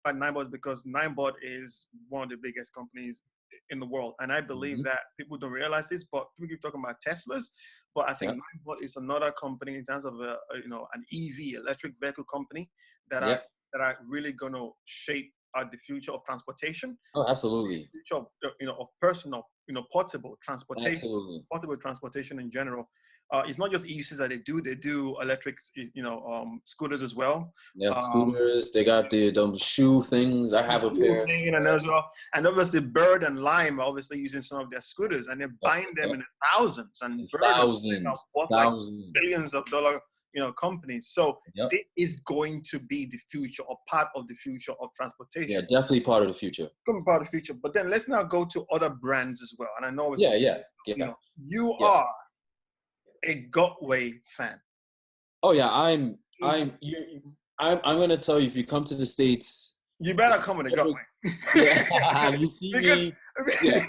at NineBot because NineBot is one of the biggest companies in the world, and I believe that people don't realize this, but people keep talking about Teslas, but I think NineBot is another company in terms of an EV, electric vehicle company that are really going to shape the future of transportation. Oh, absolutely. The future of personal, portable transportation, Absolutely. portable transportation in general. It's not just EVs that they do electric, scooters as well. Yeah, scooters. They got the shoe things. I have a pair. And as well, and obviously Bird and Lime are obviously using some of their scooters, and they're buying them in the thousands. And Bird thousands, billions of dollar, companies. So this is going to be the future or part of the future of transportation. Yeah, definitely part of the future. Part of the future. But then let's now go to other brands as well. And I know it's you are a Gotway fan. Oh yeah, I'm gonna tell you, if you come to the States, you better come with a Gotway. You see me. Yeah.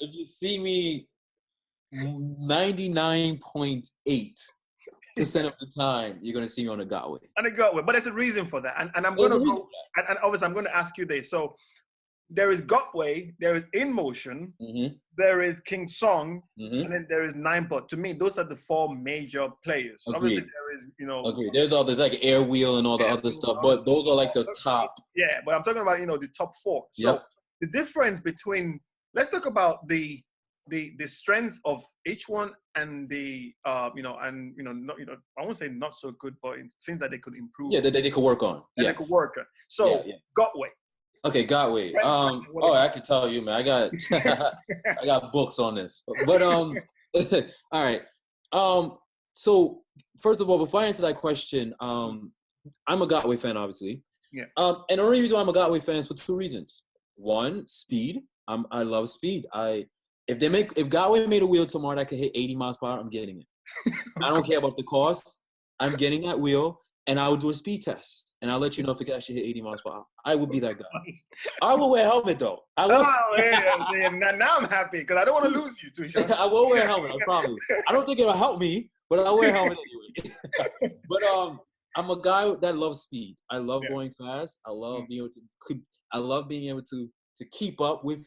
If you see me, 99.8% of the time, you're gonna see me on a Gotway. On a Gotway, but there's a reason for that, and I'm gonna go. And obviously, I'm gonna ask you this. So there is Gotway, there is Inmotion, there is Kingsong, and then there is NineBot. To me, those are the four major players. Agreed. Obviously, there is, Agreed. There's like Airwheel and all the other stuff, but those are like the top. Yeah, but I'm talking about, the top four. So the difference between, let's talk about the strength of each one and the, I won't say not so good, but things that they could improve. Yeah, that they could work on. They could work on. So Gotway. Okay, Gotway. I can tell you, man. I got I got books on this. But all right. So first of all, before I answer that question, I'm a Gotway fan, obviously. Yeah. And the only reason why I'm a Gotway fan is for two reasons. One, speed. I love speed. If Gotway made a wheel tomorrow that could hit 80 miles per hour, I'm getting it. I don't care about the cost. I'm getting that wheel, and I will do a speed test. And I'll let you know if it can actually hit 80 miles per hour. I will be that guy. I will wear a helmet, though. Now I'm happy because I don't want to lose you, Tishawn. I will wear a helmet, I promise. I don't think it'll help me, but I'll wear a helmet anyway. But I'm a guy that loves speed. I love going fast. I love being able to keep up with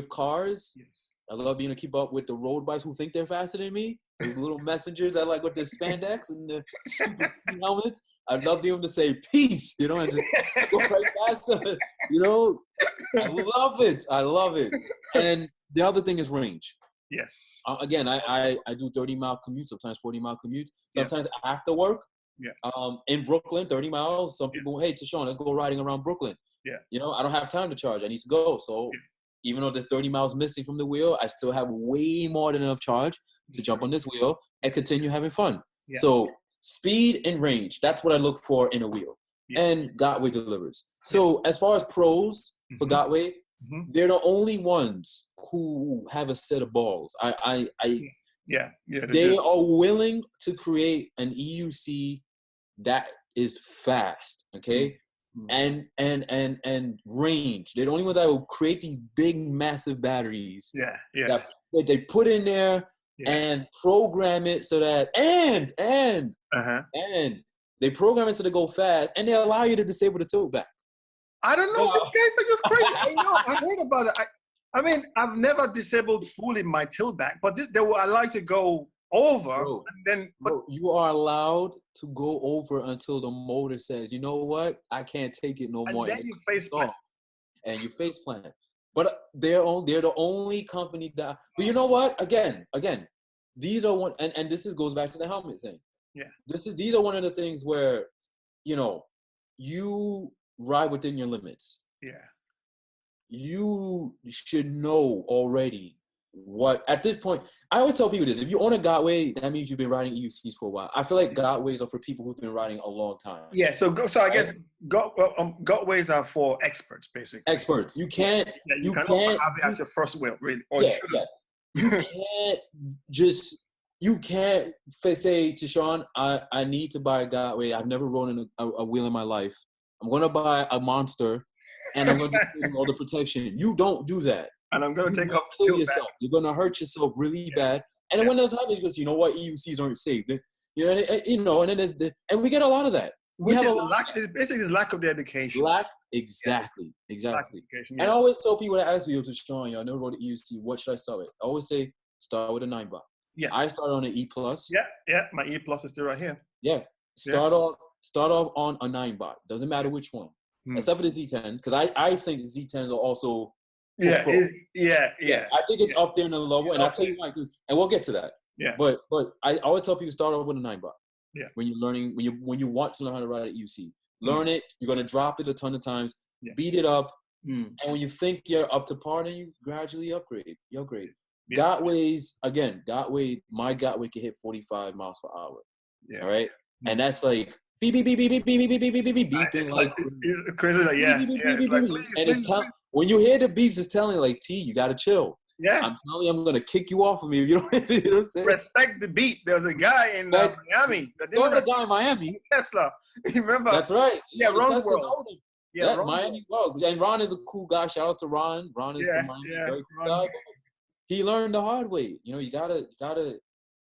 cars. Yes. I love being able to keep up with the road bikes who think they're faster than me. Those little messengers I like with the spandex and the super speed helmets. I love being able to say peace, and just go right faster. I love it. And the other thing is range. Yes. Again, I do 30-mile commutes, sometimes 40-mile commutes, sometimes after work. Yeah. In Brooklyn, 30 miles. Some people, hey, Tishawn, let's go riding around Brooklyn. Yeah. I don't have time to charge. I need to go. So even though there's 30 miles missing from the wheel, I still have way more than enough charge to jump on this wheel and continue having fun. Yeah. So speed and range, that's what I look for in a wheel. Yeah. And Gotway delivers. So as far as pros for Gotway, they're the only ones who have a set of balls. They are willing to create an EUC that is fast, okay? And range. They're the only ones that will create these big, massive batteries. That they put in there and program it so that and they program it so they go fast, and they allow you to disable the tilt back. I don't know. These guys are just crazy. I know. I heard about it. I mean, I've never disabled fully my tilt back, but they will allow you to go over, and then. But you are allowed to go over until the motor says, "You know what? I can't take it no more." And then you face plant. And you face plant. But they're the only company that. But you know what? Again, these are one, and this goes back to the helmet thing. Yeah. These are one of the things where, you ride within your limits. Yeah. You should know already what, at this point, I always tell people this: if you own a Gotway, that means you've been riding EUCs for a while. I feel like Gotways are for people who've been riding a long time. Yeah, so I guess Gotways are for experts, basically. Experts. You can't have it as your first wheel, really. You can't say, Tishawn, I need to buy a Gotway. I've never rode a wheel in my life. I'm going to buy a monster, and I'm going to do all the protection. You don't do that. And I'm going to kill yourself. Back. You're going to hurt yourself really bad. And then when those happen, because you know what, EUCs aren't safe. And then and we get a lot of that. We Which have is a lot. it's basically this lack of the education. Exactly. Yes. And I always tell people that ask me to Tishawn, I never wrote an EUC. What should I start with? I always say start with a NineBot. Yes. I started on an E+. Yeah. My E+ is still right here. Yeah. Start off on a NineBot. Doesn't matter which one, except for the Z10, because I think the Z10s are also Yeah. I think it's up there in the level, and I'll tell you why. And we'll get to that. Yeah. But I always tell people start off with a NineBot. Yeah. When you're learning, when you want to learn how to ride at EUC, learn it. You're gonna drop it a ton of times, beat it up, and when you think you're up to par, then you gradually upgrade. You upgrade. Yeah. Gotway, my Gotway can hit 45 miles per hour. Yeah. All right, and that's like beep beep beep beep beep beep beep beep beep beep beep beeping like crazy. Like and it's telling when you hear the beeps, it's telling like T, you gotta chill. Yeah, I'm telling you, I'm gonna kick you off of me if you don't. You know what I'm saying? Respect the beat. There was a guy in Miami. The guy in Miami. Tesla. You remember? That's right. Yeah, Ron Tesla told him. Yeah, Miami World. And Ron is a cool guy. Shout out to Ron. Ron is the Miami very cool guy. But he learned the hard way. You know, you gotta.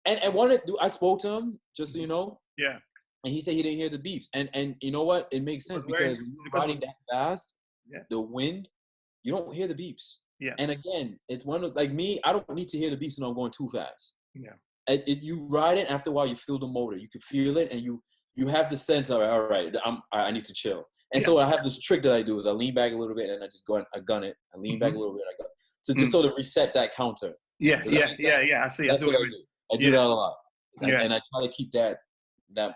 And wanted. I spoke to him just so you know. Yeah. And he said he didn't hear the beeps. And you know what? It makes sense because when you're riding that fast, the wind, you don't hear the beeps. Yeah. And again, it's one of like me. I don't need to hear the beeps when I'm going too fast. Yeah. You ride it after a while. You feel the motor. You can feel it, and you have the sense of all right. I need to chill. And so I have this trick that I do is I lean back a little bit and I just go and I gun it. I lean back a little bit and I gun. So just sort of reset that counter. Yeah. I see. That's what I do. I do that a lot. And I try to keep that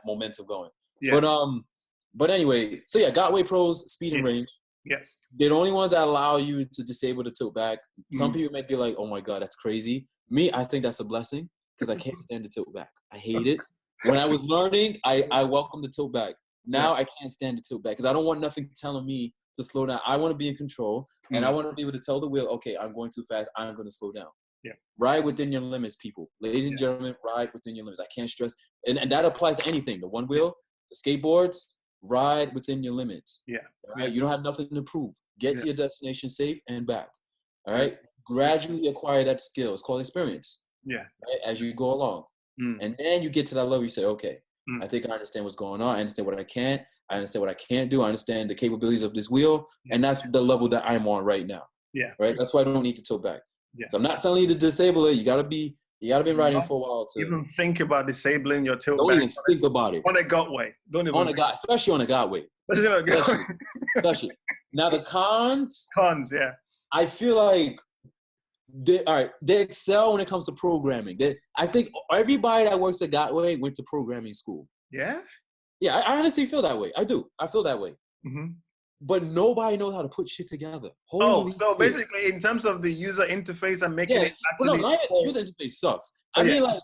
momentum going. Yeah. But anyway, so Gotway Pros, speed and range. Yes. They're the only ones that allow you to disable the tilt back. Some people may be like, oh my God, that's crazy. Me, I think that's a blessing because I can't stand the tilt back. I hate it. When I was learning, I welcomed the tilt back. Now I can't stand the tilt back because I don't want nothing telling me to slow down. I want to be in control and I want to be able to tell the wheel, okay, I'm going too fast. I'm going to slow down. Yeah. Ride within your limits, people. Ladies and gentlemen, ride within your limits. I can't stress. And that applies to anything. The one wheel, the skateboards, ride within your limits. Yeah. All right. You don't have nothing to prove. Get to your destination safe and back. All right. Gradually acquire that skill. It's called experience. Yeah. Right? As you go along. And then you get to that level, you say, okay, I think I understand what's going on. I understand what I can. I understand what I can't do. I understand the capabilities of this wheel. And that's the level that I'm on right now. Yeah. Right. That's why I don't need to tilt back. Yeah. So I'm not telling you to disable it. You gotta be riding for a while to even think about disabling your tilt back. Don't even think about it. On a Gotway. Don't even especially on a Gotway. Especially. Now the cons. Yeah. I feel like they excel when it comes to programming. I think everybody that works at Gotway went to programming school. Yeah? Yeah, I honestly feel that way. I do. I feel that way. Mm-hmm. But nobody knows how to put shit together. So basically, in terms of the user interface and making it actually... the user interface sucks. I mean, like,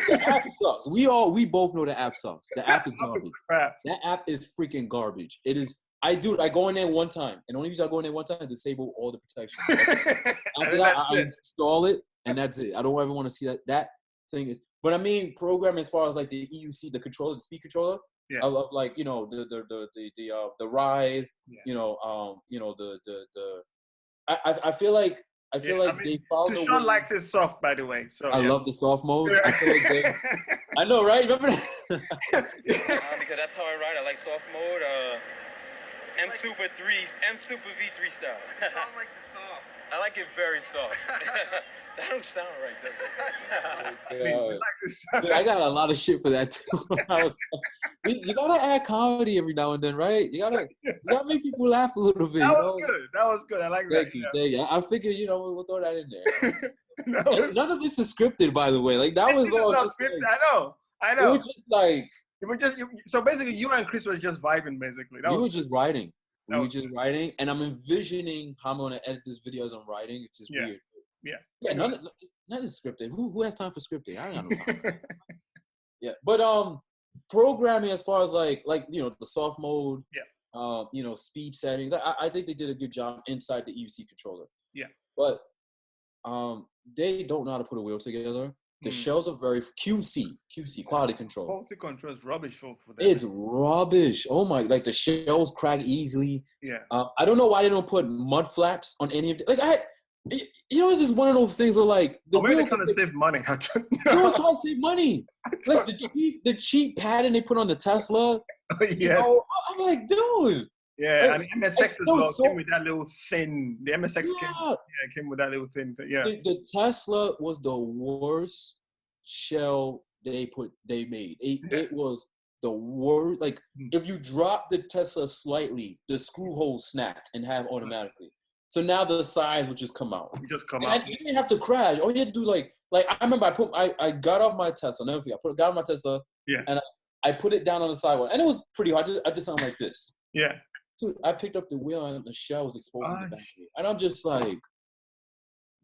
the app sucks. We both know the app sucks. The app is garbage. Crap. That app is freaking garbage. It is... I go in there one time, and the only reason I go in there one time is disable all the protection. After that, I install it, and that's it. I don't ever want to see that thing is. But I mean, programming as far as like the EUC, the controller, the speed controller, of like the ride, I feel like they follow. Tishawn likes it soft, by the way. So I love the soft mode. I feel like I know, right? Remember that? Because that's how I ride. I like soft mode. M Super V3 style. Tishawn likes it soft. I like it very soft. That don't sound right, does it? Dude, I got a lot of shit for that too. You gotta add comedy every now and then, right? You gotta make people laugh a little bit. That was good. I like that. Thank you. I figured, we'll throw that in there. None of this is scripted, by the way. Like that was all just scripted. I know. It was just like. So basically, you and Chris were just vibing, basically. We were just writing. And I'm envisioning how I'm going to edit this video as I'm writing. It's just weird. Yeah. None is scripted. Who has time for scripting? I don't got no time. Yeah. But programming as far as like the soft mode, speed settings, I think they did a good job inside the EUC controller. Yeah. But they don't know how to put a wheel together. The shells are very QC, quality control. Quality control is rubbish for that. It's rubbish. Oh my! Like the shells crack easily. Yeah. I don't know why they don't put mud flaps on any of the, it's just one of those things where like they're trying to save money. They were trying to save money. Like the cheap padding they put on the Tesla. Yes. You know, I'm like, dude. Yeah, Like, and MSX as well so, came with that little thin. The MSX yeah. came with that little thin. Yeah. The Tesla was the worst shell they made. It was the worst. Like, if you drop the Tesla slightly, the screw hole snapped and have automatically. So now the sides would just come out. You didn't have to crash. All you had to do, like I remember I got off my Tesla. Never forget. Got off my Tesla. Yeah. And I put it down on the sidewalk, and it was pretty hard. I just sound like this. Yeah. Dude, I picked up the wheel and the shell was exposed to the battery, and I'm just like.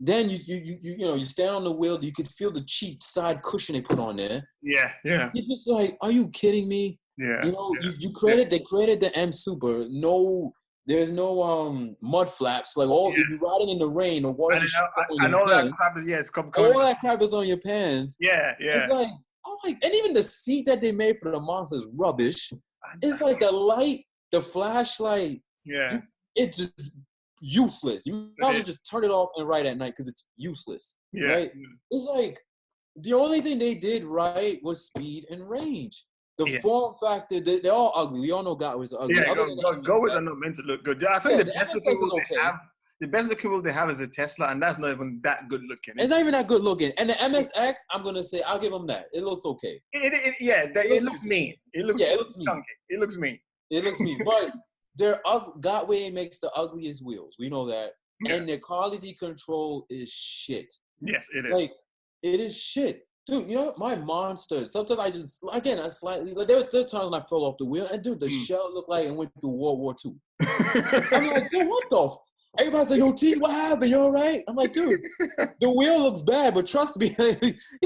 Then you stand on the wheel. You could feel the cheap side cushion they put on there. Yeah, yeah. You're just like, are you kidding me? Yeah. You know, they created the M Super. No, there's no mud flaps. Like if you're riding in the rain, the water just on your pants. All that crap is on your pants. Yeah, yeah. It's like, and even the seat that they made for the Monster is rubbish. It's like the light, the flashlight. Yeah. It's just useless. You might as well just turn it off and ride at night because it's useless. Yeah. Right? It's like the only thing they did right was speed and range. The form factor, they're all ugly. We all know Gotways are ugly. Yeah, Gotways are not meant to look good. I think the best looking wheel they have is a Tesla, and that's not even that good looking. It's not even that good looking. And the MSX, I'm gonna say, I'll give them that. It looks okay. It looks mean. It looks chunky. It looks mean. It looks mean, but. Gotway makes the ugliest wheels. We know that. Yeah. And their quality control is shit. Yes, it is. Like, it is shit. Dude, you know, my Monster, sometimes I slightly, like, there was times when I fell off the wheel, and dude, the shell looked like it went through World War II. I'm like, dude, what the Everybody's like, yo, T, what happened? You all right? I'm like, dude, the wheel looks bad, but trust me,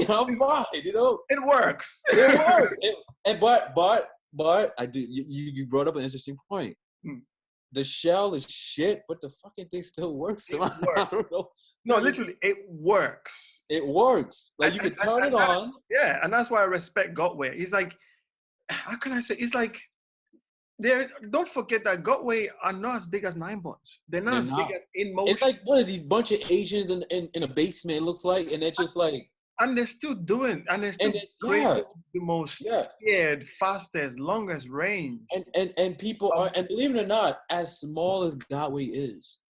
I'm fine, you know? It works. It works. But I do. You brought up an interesting point. The shell is shit, but the fucking thing still works. So I don't know. No, literally, it works. It works. Like, you can turn it on. Yeah, and that's why I respect Gotway. He's like, how can I say? It's like, don't forget that Gotway are not as big as NineBot. They're not as big as Inmotion. It's like, what is these bunch of Asians in a basement, it looks like, and they're just like. And they're still doing, and they're still creating the most scared, fastest, longest range. And people are, and believe it or not, as small as Gotway is,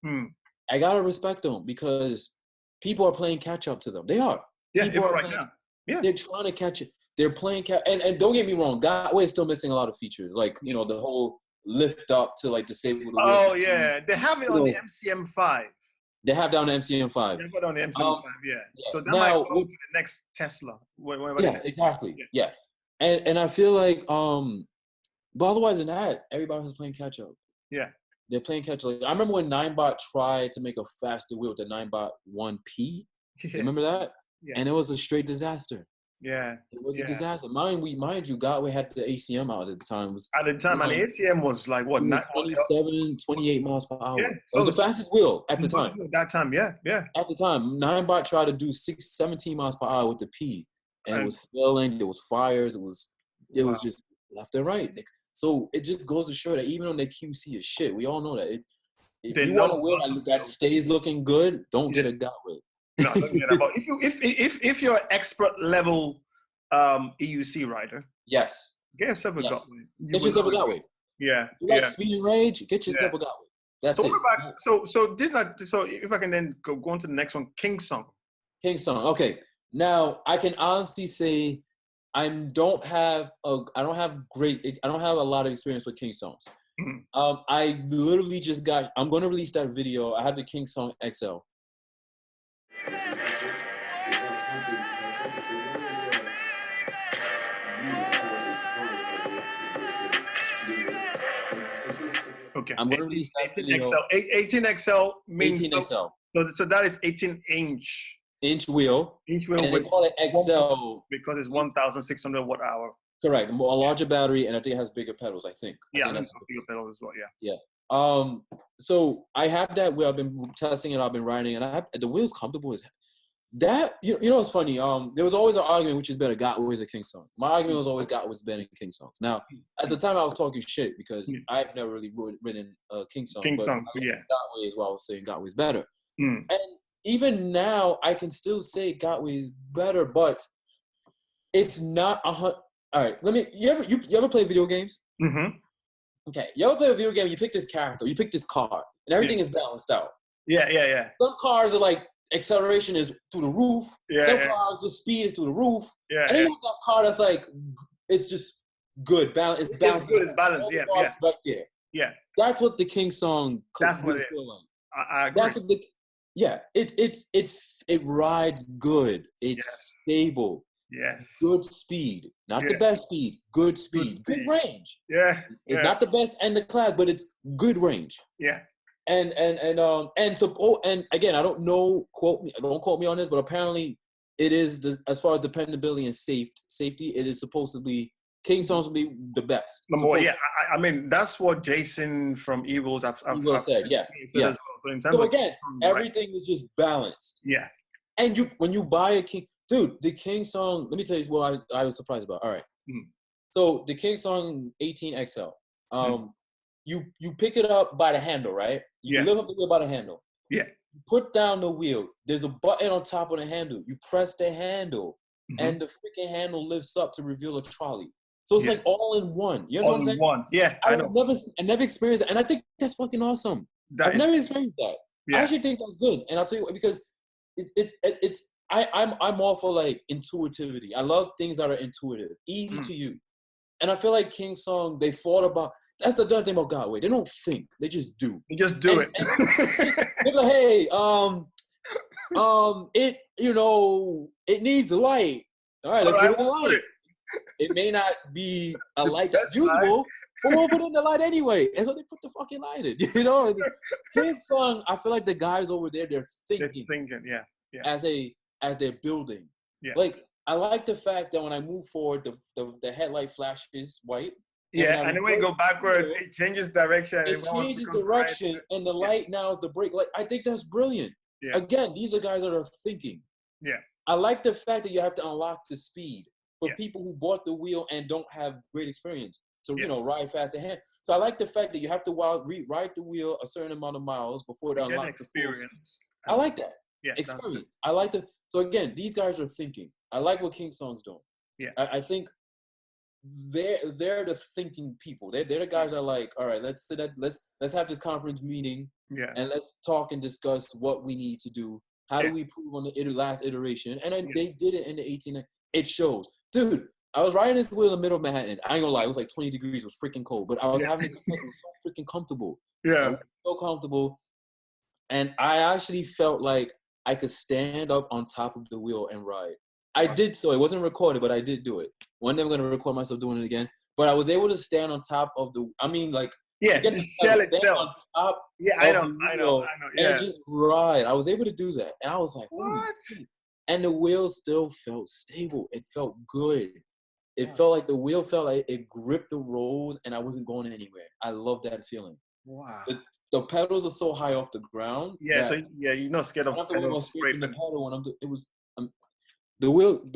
I gotta respect them because people are playing catch up to them. They are. Yeah, people are right now. Yeah, they're trying to catch it. They're playing and don't get me wrong, Gotway is still missing a lot of features, like the whole lift up to like disable the wheel. Oh yeah, they have it on the MCM5. They have down the MCM5. They put on the MCM5, So that might go to the next Tesla. Exactly. Yeah. And I feel like, but otherwise than that, everybody was playing catch up. Yeah. They're playing catch up. I remember when NineBot tried to make a faster wheel with the NineBot 1P. Yes. Remember that? Yes. And it was a straight disaster. Yeah. It was a disaster. Mind you, Gotway had the ACM out at the time. And the ACM was like, what? 27, 28 miles per hour. Yeah. It was the fastest wheel at the time. At that time, yeah. At the time, NineBot tried to do 17 miles per hour with the P. And it was failing. There was fires. It was just left and right. So it just goes to show that even on the QC is shit. We all know that. If you want a wheel that stays looking good, don't get a Gotway. No, if you're an expert level EUC rider, yes, get yourself a Gotway. Get yourself a Gotway. Yeah, you like speed and range, get yourself a Gotway. That's it. So if I can then go on to the next one, Kingsong. Okay, now I can honestly say I don't have a lot of experience with Kingsongs. Mm-hmm. I literally just I'm going to release that video. I have the Kingsong XL. Okay. I'm going to release that video. 18XL means 18XL. So that is 18-inch wheel. And they call it XL because it's 1,600 watt hour. Correct. A larger battery, and I think it has bigger pedals. I think. Yeah, it has bigger pedals as well. Yeah. Yeah. So I have that wheel. I've been testing it. I've been riding, and the wheel's comfortable as that. You know what's funny? There was always an argument which is better, Gotway or Kingsong. My argument was always Gotway's better than Kingsongs. Now, at the time, I was talking shit because I've never really ridden Kingsong. But Gotway is why I was saying Gotway's better. And even now, I can still say Gotway's better, but it's not All right, you ever play video games? Mm-hmm. Okay, you ever play a video game? You pick this character, you pick this car, and everything is balanced out. Yeah. Some cars are like acceleration is through the roof. Some Yeah. cars the speed is through the roof. Yeah. And then you have that car that's like it's just good balance. It's balanced. It's good. It's balanced. Yeah. Right there. Yeah. That's what the Kingsong. That's what it is. I agree. That's what it rides good. It's stable. Yes. Good speed. Not the best speed. Good speed. Good range. Yeah. It's not the best end of class, but it's good range. Yeah. And again, I don't know. Don't quote me on this, but apparently it is as far as dependability and safety. It is supposed to be Kingsong's will be the best. I mean that's what Jason from Eagles I've said. Yeah. So again, everything is just balanced. Yeah. And when you buy a the Kingsong, let me tell you what I was surprised about. All right. Mm-hmm. So the Kingsong 18XL, you pick it up by the handle, right? You lift up the wheel by the handle. Yeah. You put down the wheel. There's a button on top of the handle. You press the handle, and the freaking handle lifts up to reveal a trolley. So it's like all in one. You know what I'm saying? All in one. Yeah. I never experienced it, and I think that's fucking awesome. I've never experienced that. Yeah. I actually think that's good, and I'll tell you what, because I'm all for like intuitivity. I love things that are intuitive, easy to use. And I feel like Kingsong, they thought about, that's the done thing about Gotway. They don't think, they just do. They just do it. They're like, hey, it needs a light. All right, let's put in the light. It may not be a light that's usable, but we'll put in the light anyway. And so they put the fucking light in. You know, Kingsong, I feel like the guys over there, they're thinking. As they're building. Yeah. Like, I like the fact that when I move forward, the headlight flashes white. Yeah, and then when you go backwards, it changes direction. It changes direction, and the light now is the brake light. I think that's brilliant. Yeah. Again, these are guys that are thinking. Yeah. I like the fact that you have to unlock the speed for people who bought the wheel and don't have great experience. So, ride fast ahead. So I like the fact that you have to ride the wheel a certain amount of miles before it unlocks the experience. I like that. Yeah, experience. I like the. So again, these guys are thinking. I like what Kingsong's doing. Yeah, I think they're the thinking people. They're the guys that are like, all right, let's have this conference meeting. Yeah, and let's talk and discuss what we need to do. How do we improve on the last iteration? And they did it in the 18. It shows, dude. I was riding this wheel in the middle of Manhattan. I ain't gonna lie, it was like 20 degrees. It was freaking cold, but I was having a good time. It was so freaking comfortable. Yeah, so comfortable, and I actually felt like I could stand up on top of the wheel and ride. I did so. It wasn't recorded, but I did do it. One day I'm going to record myself doing it again. But I was able to stand on top of the, the shell itself. I know. Yeah. And just ride. I was able to do that. And I was like, what? And the wheel still felt stable. It felt good. It felt like the wheel felt like it gripped the rolls and I wasn't going anywhere. I love that feeling. Wow. The pedals are so high off the ground. Yeah, you're not scared of the pedal when the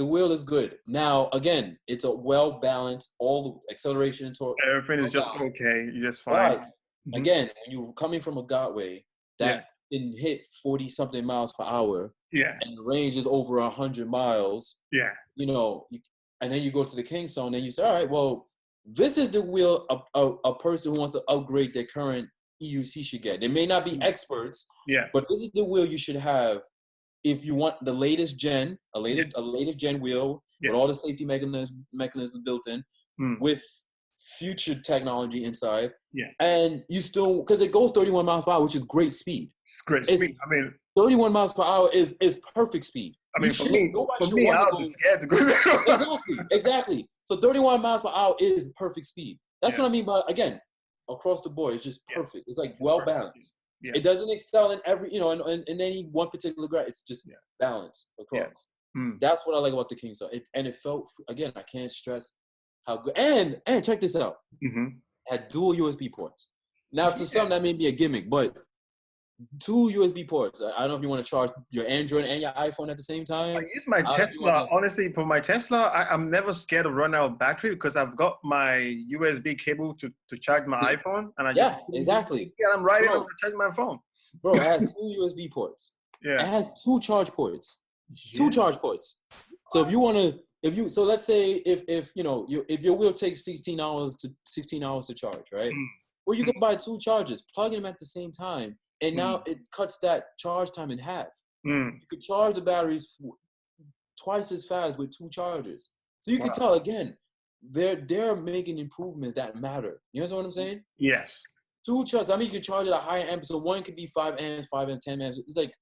wheel is good. Now again, it's a well balanced, all the acceleration and torque. Everything is just okay. You're just fine. Right. Mm-hmm. Again, when you're coming from a Gotway that can hit 40 something miles per hour. Yeah. And the range is over 100 miles. Yeah. And then you go to the Kingsong and you say, all right, well, this is the wheel a person who wants to upgrade their current EUC should get. They may not be experts, but this is the wheel you should have if you want the latest gen, a latest gen wheel with all the safety mechanisms built in, with future technology inside. Yeah, and you still, because it goes 31 miles per hour, which is great speed. It's great speed. I mean, 31 miles per hour is perfect speed. I mean, for me, I would be scared to go. Exactly. So 31 miles per hour is perfect speed. That's what I mean by, again, across the board, it's just perfect. It's like well balanced. Yeah. It doesn't excel in every, in any one particular grade. It's just balanced across. Yeah. That's what I like about the Kingsong. And it felt, again, I can't stress how good. And check this out. Mm-hmm. Had dual USB ports. Now, to some, that may be a gimmick, but 2 USB ports. I don't know if you want to charge your Android and your iPhone at the same time. I use my Tesla. Honestly, for my Tesla, I'm never scared of running out of battery because I've got my USB cable to charge my iPhone. And exactly. Yeah, I'm riding to charge my phone. Bro, it has 2 USB ports. Yeah. It has 2 charge ports. Yeah. 2 charge ports. So if So let's say if you know if your wheel takes 16 hours to charge, right? Well, you could buy 2 chargers, plug them at the same time, and now it cuts that charge time in half. You could charge the batteries twice as fast with 2 chargers. So you can tell again, they're making improvements that matter. You understand what I'm saying? Yes. 2 chargers. I mean, you can charge at a higher amp. So one could be 5 amps, 5 and 10 amps. It's like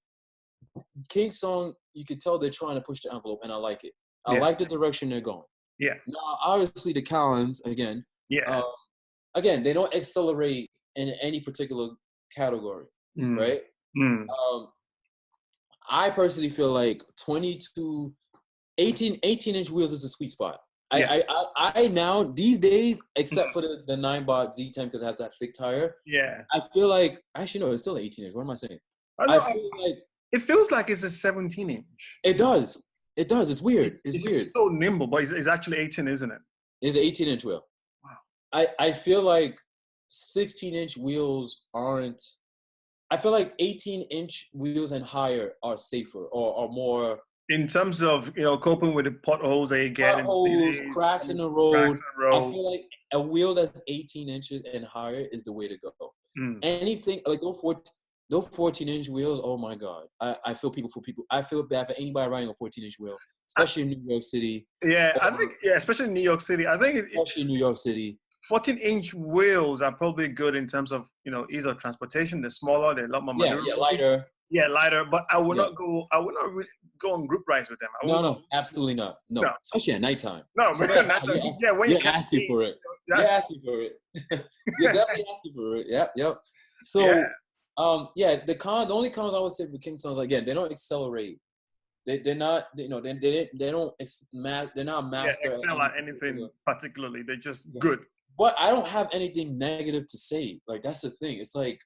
Kingsong. You could tell they're trying to push the envelope, and I like it. I like the direction they're going. Yeah. Now, obviously, the Callens again. Yeah. Again, they don't accelerate in any particular category, right? I personally feel like 18-inch wheels is the sweet spot. I now, these days, except for the NineBot Z10 because it has that thick tire, I feel like, actually, no, it's still an 18-inch. What am I saying? I feel like... It feels like it's a 17-inch. It does. It does. It's weird. It's weird. It's so nimble, but it's actually 18, isn't it? It's an 18-inch wheel. Wow. I feel like 16-inch wheels aren't... I feel like 18-inch wheels and higher are safer or are more... In terms of, coping with the potholes that you get. Potholes, cracks in the road. I feel like a wheel that's 18 inches and higher is the way to go. Anything, like those 14-inch wheels, oh my God. I feel I feel bad for anybody riding a 14-inch wheel, especially in New York City. Yeah, I think, especially in New York City. Especially in New York City. 14-inch wheels are probably good in terms of, ease of transportation. They're smaller, they're a lot more maneuverable. Yeah, lighter. Yeah, lighter. But I would not really go on group rides with them. No, absolutely not. No, especially at nighttime. No, when you're asking for it. You're asking for it. You're definitely asking for it. Yep. So, the only cons I would say for Kingsong is, again, they don't accelerate. They're not, they don't, they're not master. Excel at anything particularly. They're just good. But I don't have anything negative to say. Like, that's the thing. It's like,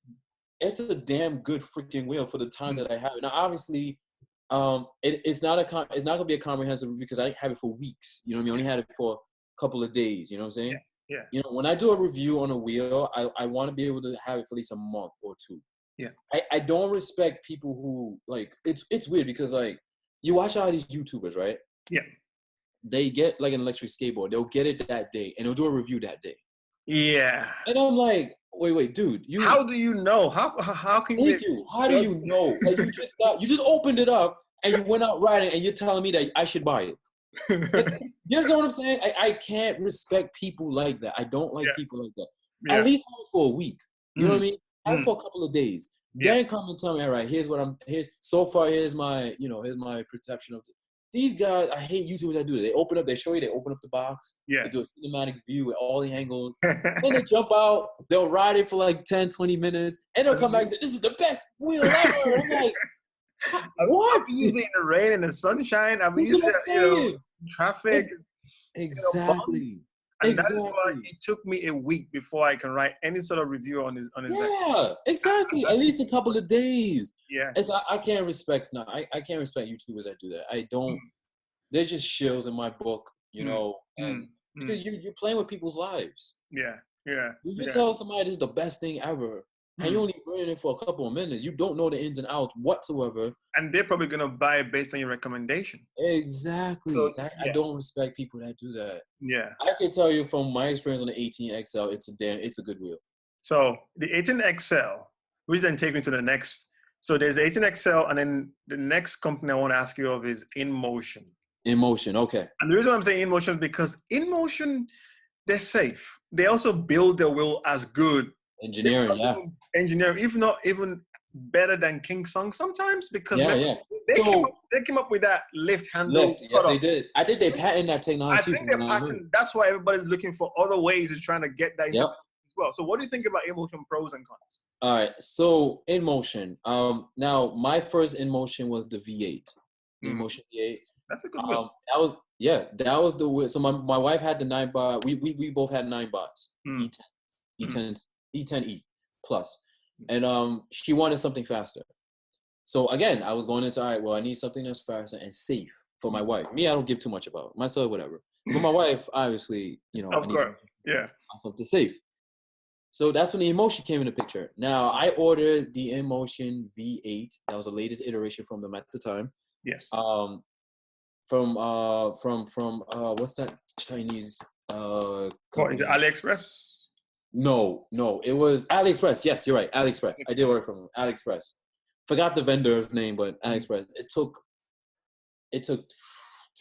it's a damn good freaking wheel for the time that I have it. Now, obviously, it's not gonna be a comprehensive review because I didn't have it for weeks. You know what I mean? I only had it for a couple of days. You know what I'm saying? Yeah. When I do a review on a wheel, I want to be able to have it for at least a month or 2. Yeah. I don't respect people who, like, it's weird because, like, you watch all these YouTubers, right? Yeah. They get, like, an electric skateboard. They'll get it that day, and they'll do a review that day. Yeah. And I'm like, wait, dude. How do you know? How can you? How do you know? Like, you just opened it up, and you went out riding, and you're telling me that I should buy it. You understand what I'm saying? I can't respect people like that. I don't like people like that. Yeah. At least have it for a week. You know what I mean? Have it for a couple of days. Then come and tell me, all right, here's my perception of it. These guys, I hate YouTubers that do it. They open up the box. Yeah. They do a cinematic view with all the angles. Then they jump out. They'll ride it for like 10, 20 minutes. And they'll come back and say, this is the best wheel ever. I'm like, what? I'm usually in the rain and the sunshine. I'm usually in traffic. Exactly. And that's why it took me a week before I can write any sort of review on his. Yeah, exactly. At least a couple of days. Yeah. I can't respect. No, I can't respect YouTubers that do that. I don't. They're just shills in my book, and because you're playing with people's lives. Yeah. You tell somebody this is the best thing ever, and you only running it for a couple of minutes. You don't know the ins and outs whatsoever. And they're probably gonna buy it based on your recommendation. Exactly. So, I don't respect people that do that. Yeah. I can tell you from my experience on the 18XL, it's a good wheel. So the 18XL, which then take me to the next. So there's 18XL, and then the next company I want to ask you of is Inmotion. Inmotion, okay. And the reason why I'm saying Inmotion is because Inmotion, they're safe. They also build their wheel as good. Engineering, if not even better than Kingsong sometimes, because they came up with that lift handle. Yes, they did. I think they patented that technology. That's why everybody's looking for other ways of trying to get that as well. So what do you think about Inmotion pros and cons? All right, so Inmotion. Now my first Inmotion was the V8. Inmotion V8. That's a good wheel. That was the wheel. So my wife had the NineBot. We both had NineBots. E10E plus, and she wanted something faster. So again, I was going into, all right, well, I need something that's faster and safe for my wife. Me, I don't give too much about myself, whatever. For my wife, obviously, I need something safe. So that's when the Inmotion came in the picture. Now I ordered the Inmotion V8. That was the latest iteration from them at the time. Yes. from what's that Chinese What, is company? it AliExpress? No, it was AliExpress. Yes, you're right, AliExpress. I did work from AliExpress. Forgot the vendor's name, but AliExpress. It took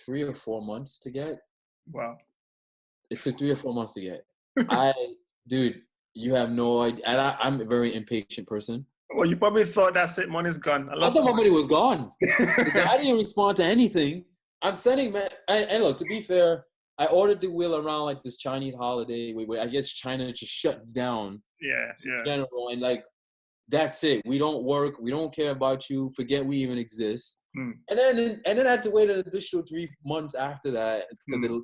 3 or 4 months to get. Wow. It took 3 or 4 months to get. Dude, you have no idea. And I'm a very impatient person. Well, you probably thought that's it, money's gone. I thought my money was gone. I didn't respond to anything. I'm sending, man. And look, to be fair, I ordered the wheel around like this Chinese holiday where I guess China just shuts down. Yeah. In general, and like, that's it. We don't work. We don't care about you. Forget we even exist. And then I had to wait an additional 3 months after that because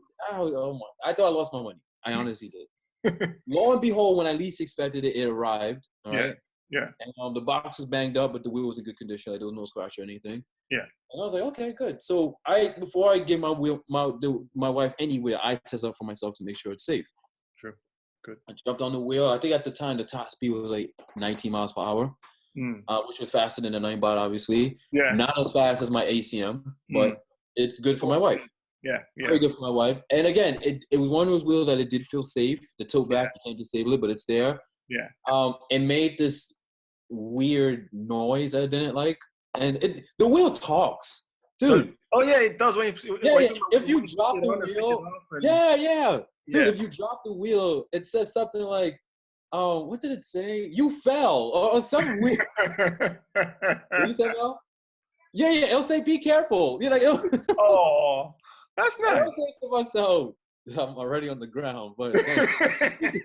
I thought I lost my money. I honestly did. Lo and behold, when I least expected it, it arrived. All right. Yeah. And the box was banged up, but the wheel was in good condition. Like, there was no scratch or anything. Yeah. And I was like, okay, good. So before I give my wife any wheel, I test out for myself to make sure it's safe. True. Good. I jumped on the wheel. I think at the time the top speed was like 19 miles per hour, which was faster than the NineBot, obviously. Yeah. Not as fast as my ACM, but it's good for my wife. Yeah. Very good for my wife. And again, it was one of those wheels that it did feel safe. The tilt back, you can't disable it, but it's there. Yeah. It made this weird noise I didn't like, and the wheel talks, dude. Oh yeah, it does. When you if you drop the wheel, dude. If you drop the wheel, it says something like, "Oh, what did it say? You fell," or something weird. You say no? Yeah. It'll say, "Be careful." You know, like, oh, that's nice. I was saying to myself, I'm already on the ground, but you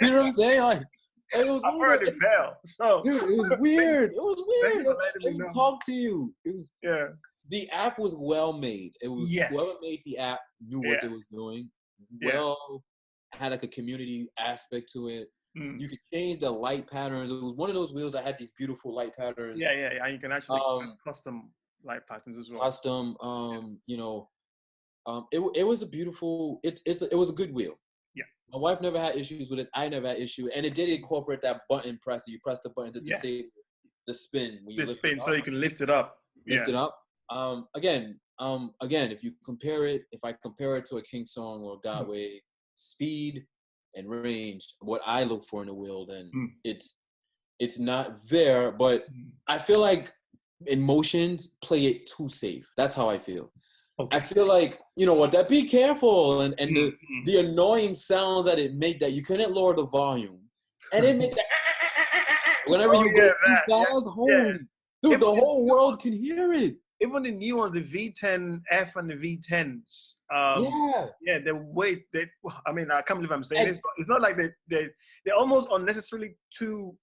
know what I'm saying? Like, it was I've heard it fell. So dude, it was weird. It would talk to you. It was The app was well made. It was whoever made the app knew what it was doing. Well, had like a community aspect to it. You could change the light patterns. It was one of those wheels that had these beautiful light patterns. Yeah. And you can actually custom light patterns as well. Custom, it was a beautiful. It was a good wheel. Yeah. My wife never had issues with it. I never had issue, and it did incorporate that button press. You press the button to disable the spin. When you lift it up. So you can lift it up. Lift it up. Again, if I compare it to a Kingsong or Gotway, speed and range, what I look for in a wheel, then it's not there. But I feel like Inmotions play it too safe. That's how I feel. Okay. I feel like, you know what, that be careful and the annoying sounds that it make, that you couldn't lower the volume. And it make that whenever you go fast, dude, the whole world can hear it. Even the new ones, the V10F and the V10s. I can't believe I'm saying this, but it's not like they're almost unnecessarily too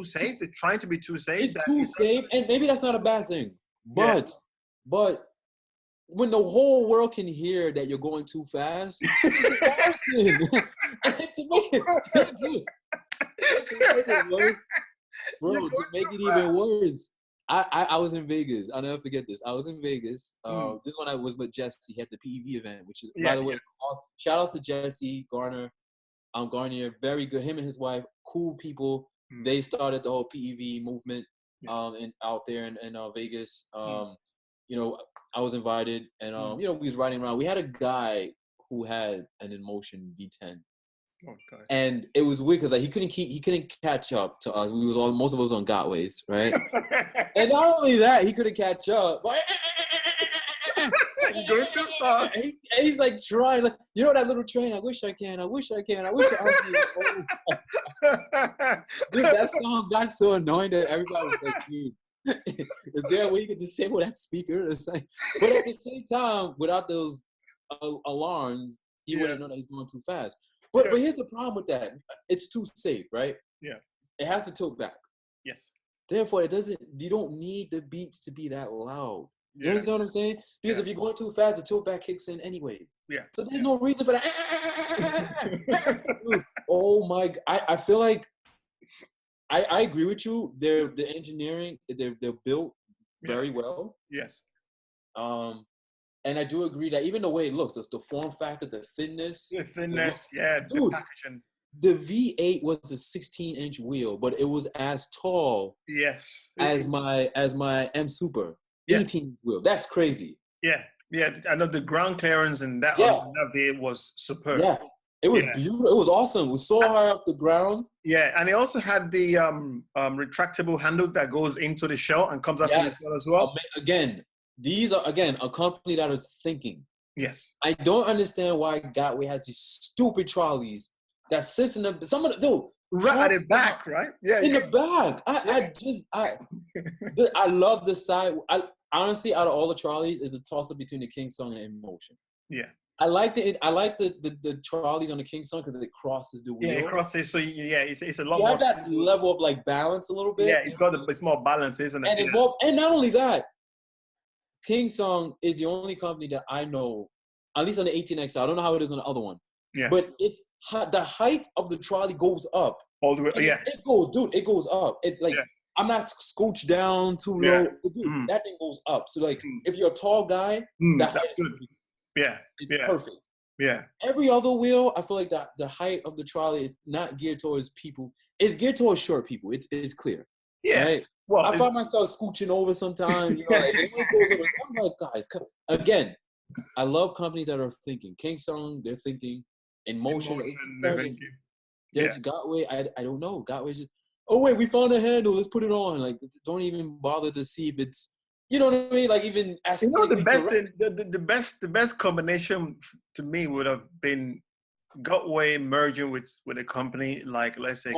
safe. They're trying to be too safe. It's too safe, and maybe that's not a bad thing. But when the whole world can hear that you're going too fast, it's embarrassing. to make it worse, bro, to make it even worse. I was in Vegas. I'll never forget this. I was in Vegas. This one I was with Jesse at the PEV event, which is, by the way, awesome. Shout outs to Jesse Garnier, very good. Him and his wife, cool people. They started the whole PEV movement out there in Vegas. I was invited, and we was riding around. We had a guy who had an Inmotion V10. Okay. And it was weird because like he couldn't catch up to us. Most of us on Gotways, right? And not only that, he couldn't catch up. But he's going too far. And he's like trying, like, you know that little train. I wish I can. Dude, that song got so annoying that everybody was like, dude, is there a way you can disable that speaker? Like, but at the same time, without those alarms, he wouldn't know that he's going too fast. But here's the problem with that. It's too safe, right? Yeah. It has to tilt back. Yes. Therefore, you don't need the beeps to be that loud. You understand what I'm saying? Because if you're going too fast, the tilt back kicks in anyway. Yeah. So there's no reason for that. Dude, oh my God. I feel like I agree with you. The engineering, they're built very well. Yes. And I do agree that even the way it looks, the form factor, the thinness. Dude, the packaging. The V8 was a 16-inch wheel, but it was as tall as my M Super 18 wheel. That's crazy. Yeah. Yeah, I know the ground clearance and that Yeah. on that day was superb. Yeah. It was beautiful. It was awesome. We saw her off the ground. Yeah, and it also had the retractable handle that goes into the shell and comes out from the shell as well. Again, these are a company that is thinking. Yes. I don't understand why Gotway has these stupid trolleys that sits in the right at the back, right? Yeah, in the back. I love the side. Honestly, out of all the trolleys, is a toss up between the Kingsong and Inmotion. Yeah. I like the trolleys on the Kingsong because it crosses the wheel. Yeah, it crosses. So it's a lot you more. have that level of like balance a little bit. Yeah, it's more balance, isn't it? And not only that, Kingsong is the only company that I know, at least on the 18X. I don't know how it is on the other one. Yeah. But it's the height of the trolley goes up. All the way. It goes up. I'm not scooched down too low. Dude, that thing goes up. So if you're a tall guy, the height is perfect. Yeah. Every other wheel, I feel like the height of the trolley is not geared towards people. It's geared towards short people. It's clear. Yeah. Right? Well, I find myself scooching over sometimes. I'm like, guys, again, I love companies that are thinking. Kingsong, they're thinking. Inmotion, they're thinking. There's Gotway. I don't know. Gotway's just, oh wait, we found a handle. Let's put it on. Like, don't even bother to see if it's. You know what I mean? Like even the best combination to me would have been Gotway merging with a company like, let's say.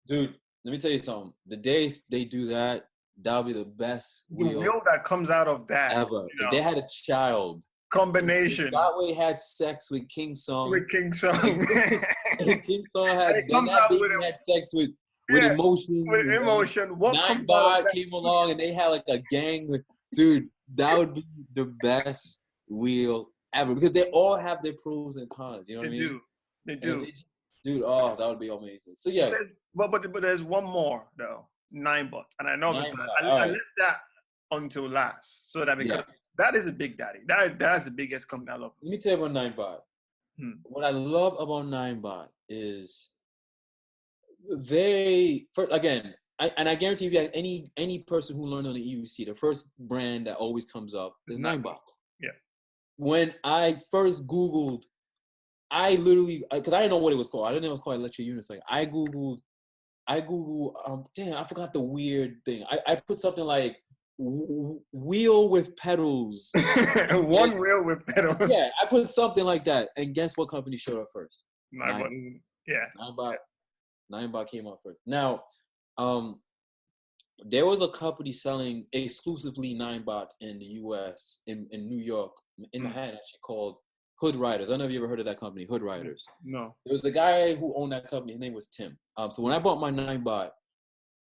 Dude, let me tell you something. The days they do that, that'll be the best wheel that comes out of that ever. You know? If they had a child combination. Gotway had sex with Kingsong. Kingsong had sex with Inmotion. With Inmotion. NineBot came along and they had like a gang. Dude, that would be the best wheel ever because they all have their pros and cons. You know what I mean? They do. Dude, that would be amazing. So yeah. But there's one more though. NineBot. And I know I left that until last. So that because that is a big daddy. That's the biggest company I love. Let me tell you about NineBot. What I love about NineBot is I guarantee if you have any person who learned on the EUC, the first brand that always comes up is NineBot. Yeah. When I first Googled, I literally, because I didn't know what it was called. I didn't know it was called electric unicycle. I Googled, I forgot the weird thing. I put something like wheel with pedals. One wheel with pedals. Yeah, I put something like that. And guess what company showed up first? NineBot. Yeah. NineBot came out first. Now, there was a company selling exclusively NineBot in the U.S. in New York, in Manhattan, actually called Hood Riders. I don't know if you ever heard of that company, Hood Riders. No. There was the guy who owned that company. His name was Tim. So when I bought my NineBot,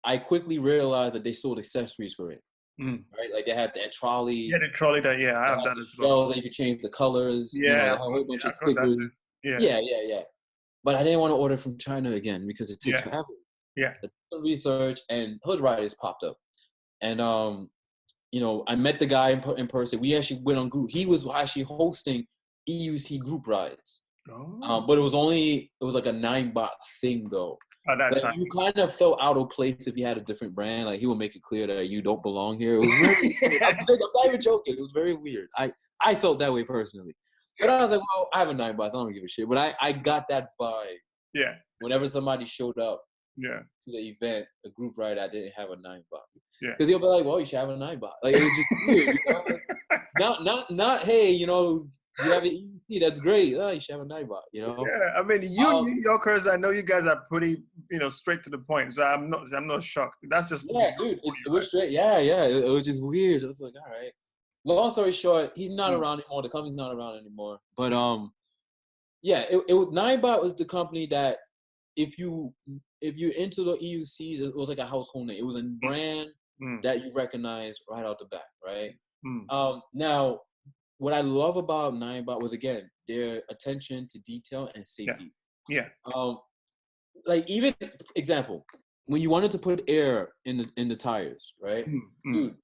I quickly realized that they sold accessories for it. Right, like they had that trolley. Yeah, the trolley. I have that as well. They could change the colors. Yeah, a whole bunch of stickers. Yeah. But I didn't want to order from China again because it takes forever. Yeah. I did some research and Hood Riders popped up, and I met the guy in person. We actually went on group. He was actually hosting EUC group rides. Oh. But it was like a NineBot thing though. At that time. You kind of felt out of place if you had a different brand. Like he would make it clear that you don't belong here. It was very weird. I'm not even joking. It was very weird. I felt that way personally. But I was like, well, I have a NineBot. So I don't give a shit. But I got that vibe. Yeah. Whenever somebody showed up to the event, a group ride, I didn't have a NineBot. Yeah. Because he'll be like, well, you should have a NineBot. Like it was just weird. You know? Not hey, you have an EUC, that's great. Oh, you should have a NineBot, Yeah, I mean, New Yorkers, I know you guys are pretty, straight to the point. So I'm not shocked. That's just dude. It was straight. Yeah. It was just weird. I was like, all right. Long story short, he's not around anymore. The company's not around anymore. But NineBot was the company that if you into the EUCs, it was like a household name. It was a brand that you recognize right out the bat, right? Now. What I love about NineBot was, again, their attention to detail and safety. Yeah. Like even example, when you wanted to put air in the tires, right? Dude,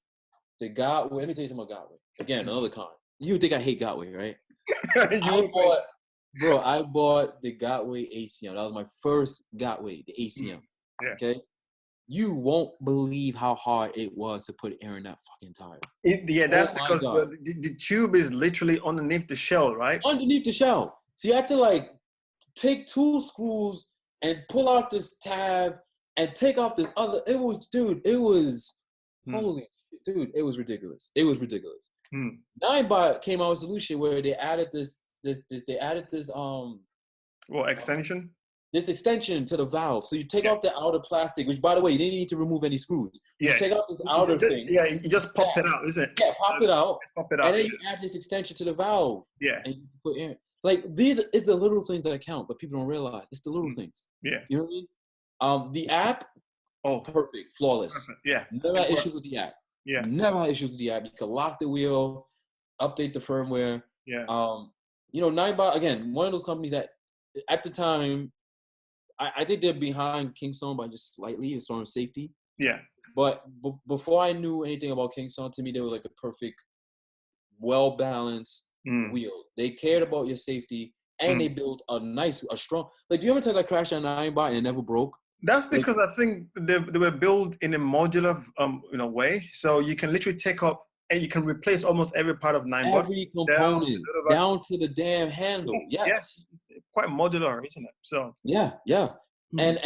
the Gotway. Let me tell you something about Gotway. Again, another con. You would think I hate Gotway, right? I bought the Gotway ACM. That was my first Gotway, the ACM. Yeah. Okay. you won't believe how hard it was to put air in that fucking tire. That's because the tube is literally underneath the shell, right? Underneath the shell. So you have to like take 2 screws and pull out this tab and take off this other. It was holy dude, it was ridiculous. It was ridiculous. NineBot came out with a solution where they added this extension? This extension to the valve. So you take off the outer plastic, which by the way, you didn't need to remove any screws. You take out this outer thing. Yeah, you just pop it out, isn't it? Yeah, pop it out. And then you add this extension to the valve. Yeah. And you put in. Like, these is the little things that count, but people don't realize. It's the little things. Yeah. You know what I mean? The app, perfect, flawless. Perfect. Yeah. Never had issues with the app. Yeah. Never had issues with the app. You can lock the wheel, update the firmware. Yeah. NineBot, again, one of those companies that at the time, I think they're behind Kingsong by just slightly as far as safety. Yeah. But before I knew anything about Kingsong, to me, they was like the perfect, well-balanced wheel. They cared about your safety, and they built a strong. Like, do you ever times I crashed on an NineBot and it never broke? That's because I think they were built in a modular way, so you can literally take up and you can replace almost every part of NineBot. Every component down to the damn handle. Yes, quite modular, isn't it? So yeah. And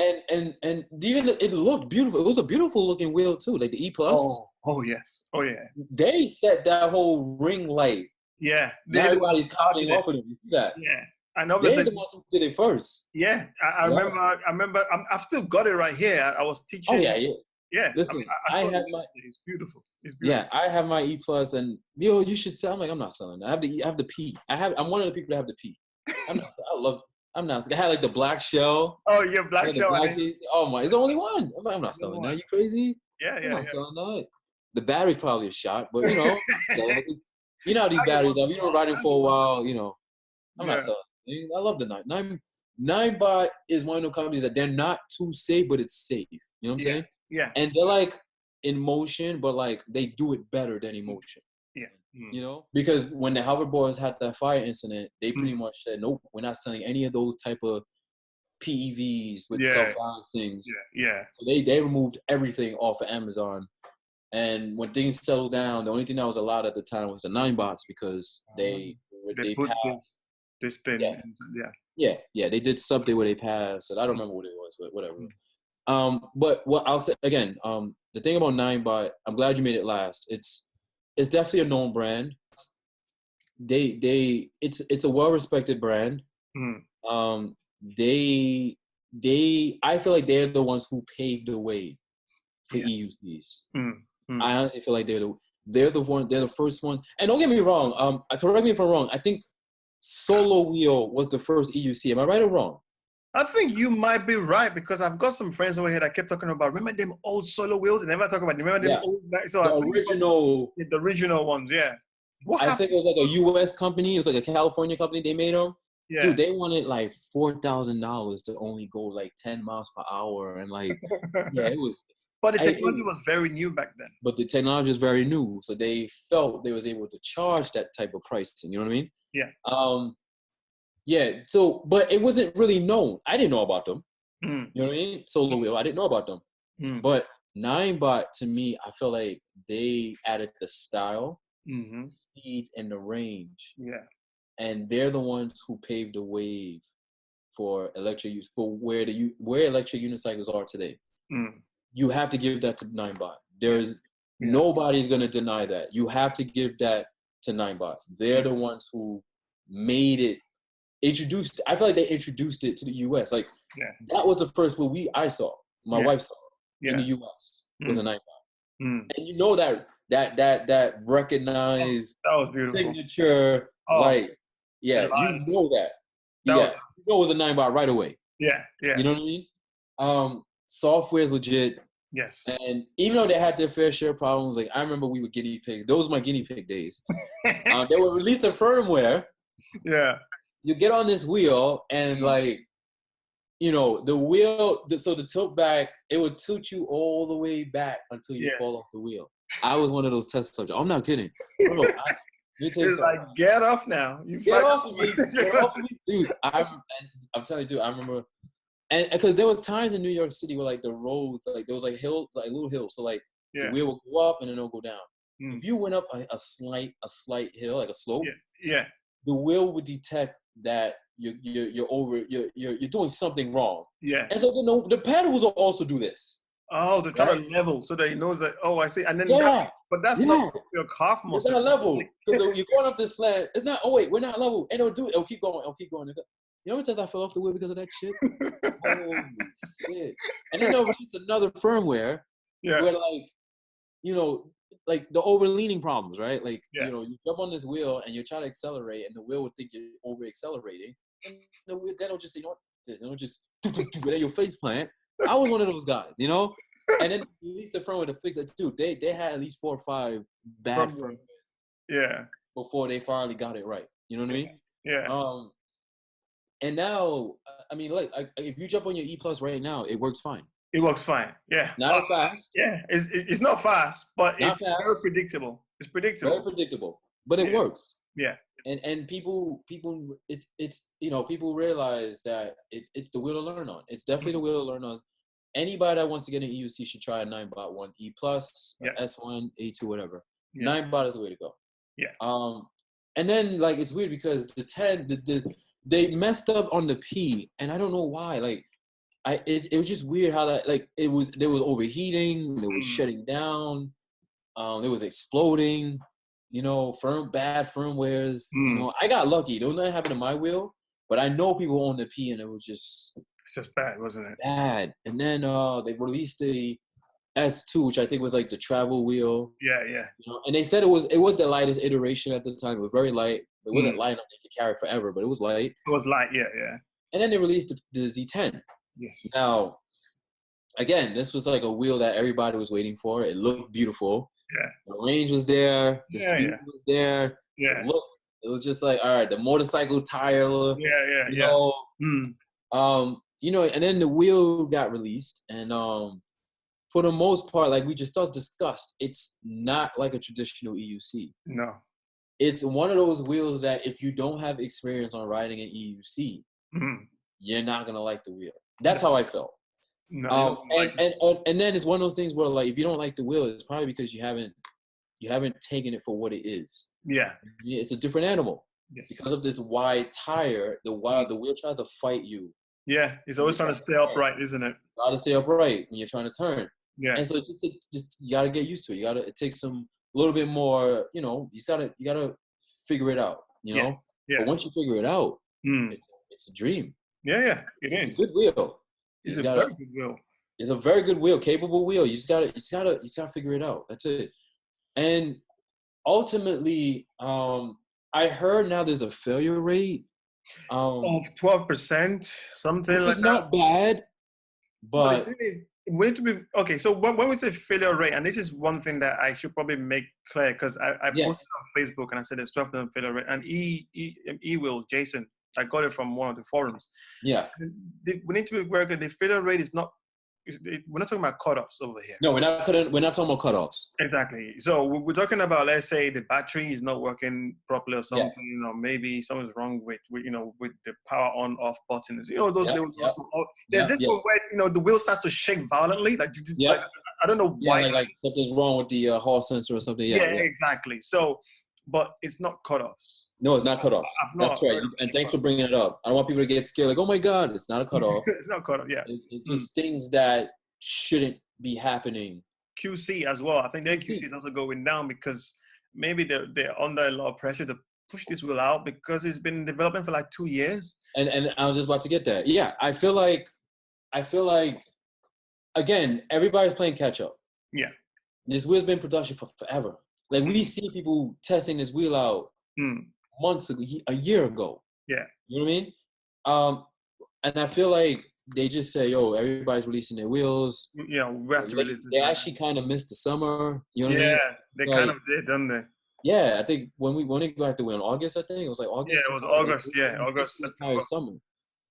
even it looked beautiful. It was a beautiful looking wheel too, like the E+. Oh yes. Oh yeah. They set that whole ring light. Yeah. Everybody's copying off of them. You see that? Yeah. And obviously, they're the ones who did it first. Yeah, I remember. I've still got it right here. I was teaching. Oh yeah. Yeah. Listen, I have my. It's beautiful. Yeah, I have my E+, and you should sell. I'm like, I'm not selling that. I have the P. I'm one of the people that have the P. I'm not. I had like the black shell. Oh yeah, black shell. Oh my, it's the only one. I'm not selling that. You crazy? Yeah. I'm not selling that. The battery's probably a shot, but you know how these batteries are. You know, riding for a while. I'm not selling. I love the NineBot is one of the companies that they're not too safe, but it's safe. You know what I'm saying? Yeah. And they're like Inmotion, but like they do it better than Inmotion. Yeah. Because when the hoverboards had that fire incident, they pretty much said, nope, we're not selling any of those type of PEVs with self-driving things. Yeah. So they removed everything off of Amazon. And when things settled down, the only thing that was allowed at the time was the NineBots because they put passed. This thing. Yeah. They did something where they passed. And I don't remember what it was, but whatever. But what I'll say again, the thing about NineBot, I'm glad you made it last. It's definitely a known brand. It's a well-respected brand. I feel like they're the ones who paved the way for EUCs. I honestly feel like they're the first one. And don't get me wrong. Correct me if I'm wrong. I think Solo Wheel was the first EUC. Am I right or wrong? I think you might be right because I've got some friends over here that kept talking about. Remember them old Solo Wheels? They never talk about. Remember them old? So the original ones. Yeah. I think it was like a U.S. company. It was like a California company. They made them. Yeah. Dude, they wanted like $4,000 to only go like 10 miles per hour, and like it was. But the technology was very new back then. But the technology was very new, so they felt they was able to charge that type of pricing. You know what I mean? Yeah. Yeah. So, but it wasn't really known. I didn't know about them. You know what I mean? Solo Wheel. I didn't know about them. But NineBot, to me, I feel like they added the style, speed, and the range. Yeah. And they're the ones who paved the way for electric use, for where electric unicycles are today. You have to give that to NineBot. Nobody's gonna deny that. You have to give that to NineBot. They're the ones who made it. I feel like they introduced it to the U.S. Like that was the first wheel I saw. My wife saw in the U.S. was a NineBot, and you know that recognized signature, you know that. You know it was a NineBot right away. Yeah. You know what I mean? Software is legit. Yes. And even though they had their fair share of problems, like I remember we were guinea pigs. Those were my guinea pig days. They would release a firmware. Yeah. You get on this wheel and like, the wheel, so the tilt back, it would tilt you all the way back until you fall off the wheel. I was one of those test subjects. I'm not kidding. Bro, it's like, get off now. Get off of me. Get off of me. Dude, I'm telling you, dude, I remember And because there was times in New York City where like the roads, like there was like hills, like little hills. So like the wheel will go up and then it'll go down. If you went up a slight hill, like a slope, the wheel would detect that you're doing something wrong. Yeah. And so the pedals will also do this. Oh, they're trying to level so that he knows that. Oh, I see. And then but that's not your calf muscle. It's not level because you're going up this slant. It's not. Oh wait, we're not level. And it'll keep going. It'll keep going. You know how many times I fell off the wheel because of that shit? Holy shit! And then they'll release another firmware where like, you know, like the overleaning problems, right? Like, you know, you jump on this wheel and you're trying to accelerate, and the wheel would think you're over accelerating, and the wheel that'll just say, you know what, it'll just but then your face plant. I was one of those guys, you know. And then release the firmware to fix it. Dude, they had at least 4 or 5 bad firmwares. Yeah. Before they finally got it right. You know what I mean? Yeah. And now, I mean, like, if you jump on your E Plus right now, it works fine. It works fine. Yeah. Not as fast. Yeah. It's not fast, but it's very predictable. It's predictable. Very predictable, but it works. Yeah. And people, it's you know, people realize that it's the wheel to learn on. It's definitely the wheel to learn on. Anybody that wants to get an EUC should try a NineBot 1 E Plus, S1, A2, whatever. NineBot is the way to go. Yeah. And then like it's weird because the 10, they messed up on the P, and I don't know why. Like, it was just weird how that there was overheating, it was shutting down, it was exploding. You know, bad firmwares. You know, I got lucky. Don't nothing happened to my wheel, but I know people on the P, and it was just. It's just bad, wasn't it? Bad. And then they released the S2, which I think was like the travel wheel. Yeah. You know, and they said it was the lightest iteration at the time. It was very light. It wasn't light enough they could carry forever, but it was light. It was light, yeah. And then they released the Z10. Yes. Now, again, this was like a wheel that everybody was waiting for. It looked beautiful. Yeah. The range was there. The speed was there. Yeah. The look. It was just like, all right, the motorcycle tire. Yeah. You know, you know, and then the wheel got released, and for the most part, like we just discussed, it's not like a traditional EUC. No. It's one of those wheels that if you don't have experience on riding an EUC, you're not gonna like the wheel. That's how I felt. No. And then it's one of those things where like if you don't like the wheel, it's probably because you haven't taken it for what it is. Yeah. It's a different animal. Yes. Because of this wide tire, the wheel tries to fight you. Yeah, it's always trying to stay upright, isn't it? Got to stay upright when you're trying to turn. Yeah. And so just you gotta get used to it. It takes a little bit more. You know, you gotta figure it out. You know. Yeah. But once you figure it out, it's a dream. Yeah, it is. It's a good wheel. It's a very good wheel. It's a very good wheel, capable wheel. You just gotta figure it out. That's it. And ultimately, I heard now there's a failure rate. Of 12%, something like that. It's not bad, but the thing is, we need to be okay. So when we say failure rate, and this is one thing that I should probably make clear because I posted on Facebook and I said it's 12% failure rate. And Will Jason, I got it from one of the forums. Yeah, we need to be very good. The failure rate is not. We're not talking about cutoffs over here. No, we're not talking about cutoffs. Exactly. So we're talking about, let's say the battery is not working properly or something. Yeah. You know, maybe something's wrong with the power on off buttons. You know, those little. There's this one where the wheel starts to shake violently. Like I don't know why. Like something's wrong with the hall sensor or something. Yeah, exactly. So, but it's not cutoffs. No, it's not cutoff. That's right. And thanks for bringing it up. I don't want people to get scared. Like, oh my God, it's not a cutoff. It's not cutoff. Yeah. It's just things that shouldn't be happening. QC as well. I think their QC is also going down because maybe they're under a lot of pressure to push this wheel out because it's been developing for like 2 years. And I was just about to get that. Yeah, I feel like again, everybody's playing catch up. Yeah. This wheel's been in production for forever. Like we see people testing this wheel out months ago, a year ago. Yeah. You know what I mean? And I feel like they just say, "Yo, everybody's releasing their wheels." Yeah, we have to release. They actually kind of missed the summer. You know what I mean? Yeah, they kind of did, didn't they? Yeah, I think when they got to win August, I think it was like August. Yeah, it was August. Yeah, August, September. Summer.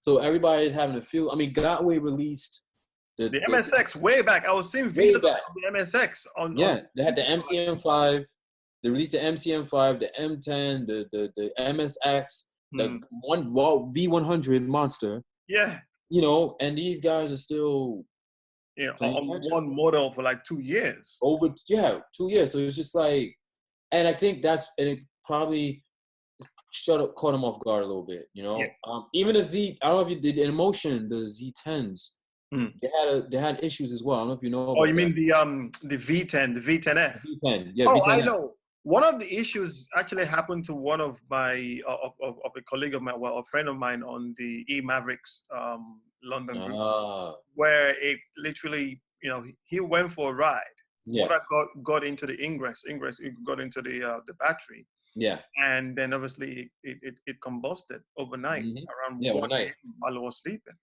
So everybody is having a feel. I mean, Gotway released the MSX way back. I was seeing videos of the MSX on. Yeah, they had the MCM5. They released the MCM5, the M10, the MSX, the V100 monster. Yeah. you know, and these guys are still playing on catch up. one model for like 2 years. 2 years. So it's just like, and I think it probably caught them off guard a little bit, you know. Yeah. Even the I don't know if you did Inmotion, the Z10s. Mm. They had issues as well. I don't know if you know about Oh, you that. mean the V10, the V10F? V10, yeah. Oh, V10F. I know. One of the issues actually happened to one of my of a colleague of mine, well, a friend of mine on the Mavericks London group, where it literally, you know, he went for a ride. Yeah. What got into the ingress, it got into the battery. Yeah. And then obviously it combusted overnight around 1 a.m. while I was sleeping.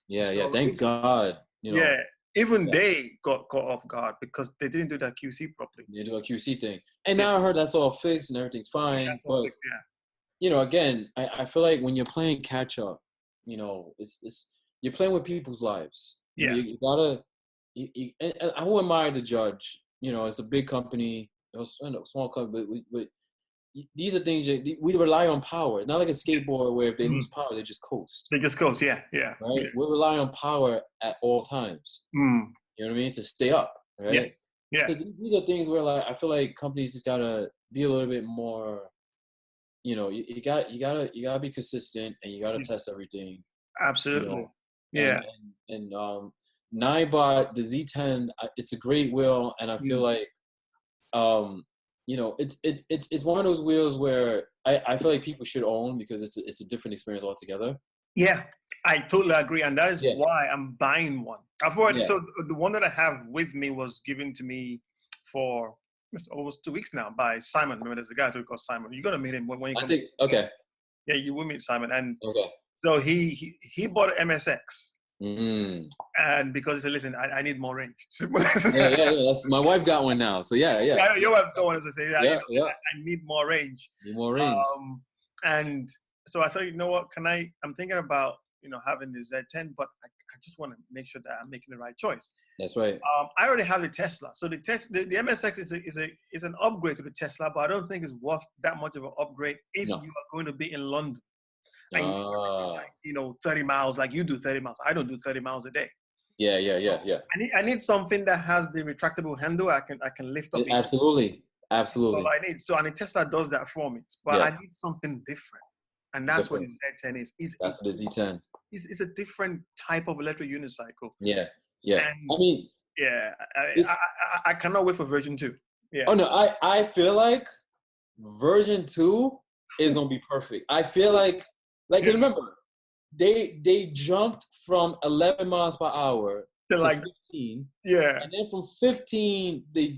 Yeah, so thank God. You know, even they got caught off guard because they didn't do that QC properly. They do a QC thing. And now I heard that's all fixed and everything's fine. But, you know, again, I feel like when you're playing catch up, you know, it's you're playing with people's lives. Yeah. You gotta, and who am I to judge? You know, it's a big company, a small company, but these are things we rely on power. It's not like a skateboard where if they lose power, they just coast. They just coast, yeah. Right? Yeah. We rely on power at all times. Mm. You know what I mean? To stay up, right? Yeah. So these are things where, like, I feel like companies just gotta be a little bit more. You know, you gotta be consistent, and you gotta test everything. Absolutely. You know? And NineBot, the Z10, it's a great wheel, and I feel like, you know, it's one of those wheels where I feel like people should own because it's a different experience altogether. Yeah, I totally agree, and that is why I'm buying one. I've already so the one that I have with me was given to me for almost 2 weeks now by Simon. Remember, there's a guy called Simon. You're gonna meet him when you come. Okay. Yeah, you will meet Simon, and so he bought an MSX. And because he said, listen, I need more range. yeah. That's, my wife got one now. So yeah. I know your wife's got one, so say, I need more range. And so I said, you know what, I'm thinking about, you know, having the Z10, but I just want to make sure that I'm making the right choice. That's right. I already have the Tesla. So the MSX is an upgrade to the Tesla, but I don't think it's worth that much of an upgrade if you are going to be in London. And you know, 30 miles, like you do 30 miles. I don't do 30 miles a day. Yeah. I need something that has the retractable handle. I can lift up. Absolutely. So and the Tesla does that for me. But I need something different. And that's what the Z10 is. That's the Z10. It's a different type of electric unicycle. Yeah. And I cannot wait for version 2. Yeah. Oh no, I feel like version 2 is gonna be perfect. I feel like remember, they jumped from 11 miles per hour to like 15. Yeah. And then from 15, they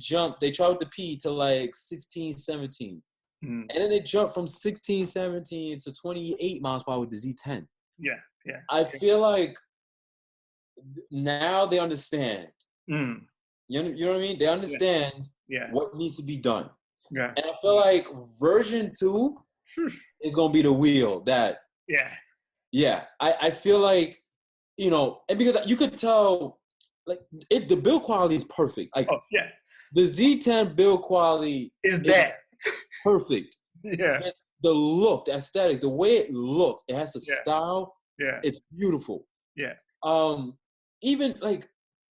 traveled to P to like 16, 17. And then they jumped from 16, 17 to 28 miles per hour with the Z10. Yeah. I feel like now they understand. You know what I mean? They understand what needs to be done. Yeah. And I feel like version 2 is going to be the wheel that... Yeah. I feel like, you know, and because you could tell, like, the build quality is perfect. Like, the Z10 build quality is there. Perfect. Yeah. The look, the aesthetics, the way it looks, it has a style. Yeah. It's beautiful. Yeah. Even like,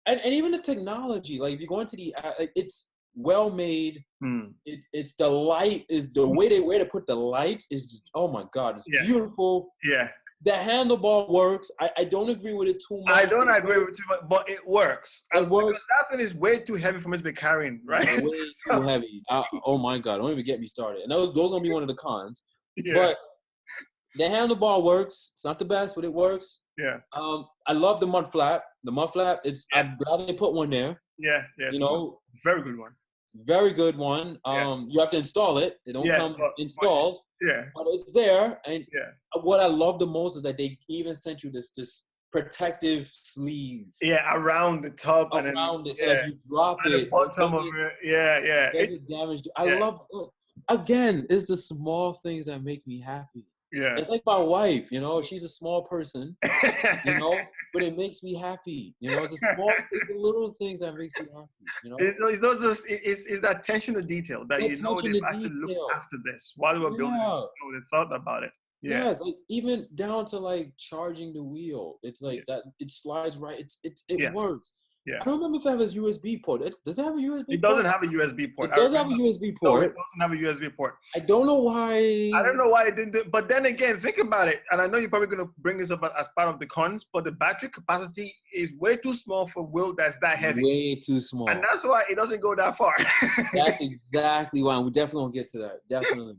and even the technology, like if you go into it's well made. It's the light is the way they put the light is just, oh my God, it's beautiful. Yeah. The handlebar works. I don't agree with it too much. I don't agree with it too much, but it works. It works. That thing is way too heavy for me to be carrying, right? Way too heavy. Oh my God, don't even get me started. And those gonna be one of the cons. Yeah. But the handlebar works. It's not the best, but it works. Yeah. I love the mud flap. The mud flap, I'm glad they put one there. Yeah. You know, very good one. Very good one. You have to install it. It don't come installed. But it's there. And what I love the most is that they even sent you this protective sleeve. Yeah, around the top and around it. So if you drop it, the bottom of it. Yeah. It doesn't damage. I love. Again, it's the small things that make me happy. Yeah. It's like my wife, you know, she's a small person, you know, but it makes me happy. You know, it's the little things that makes me happy, you know. It's that attention to detail that you know they actually look after this while they were building it. So they thought about it. Yeah. Yes, like even down to like charging the wheel. It's like that. It slides right. It works. Yeah. I don't remember if it has a USB port. Does it have a USB It port? doesn't have a USB port. It does have a USB No, port. it doesn't have a USB port. I don't know why. I don't know why it didn't do it. But then again, think about it. And I know you're probably going to bring this up as part of the cons, but the battery capacity is way too small for a wheel that's that heavy. Way too small. And that's why it doesn't go that far. That's exactly why. We definitely won't get to that. Definitely.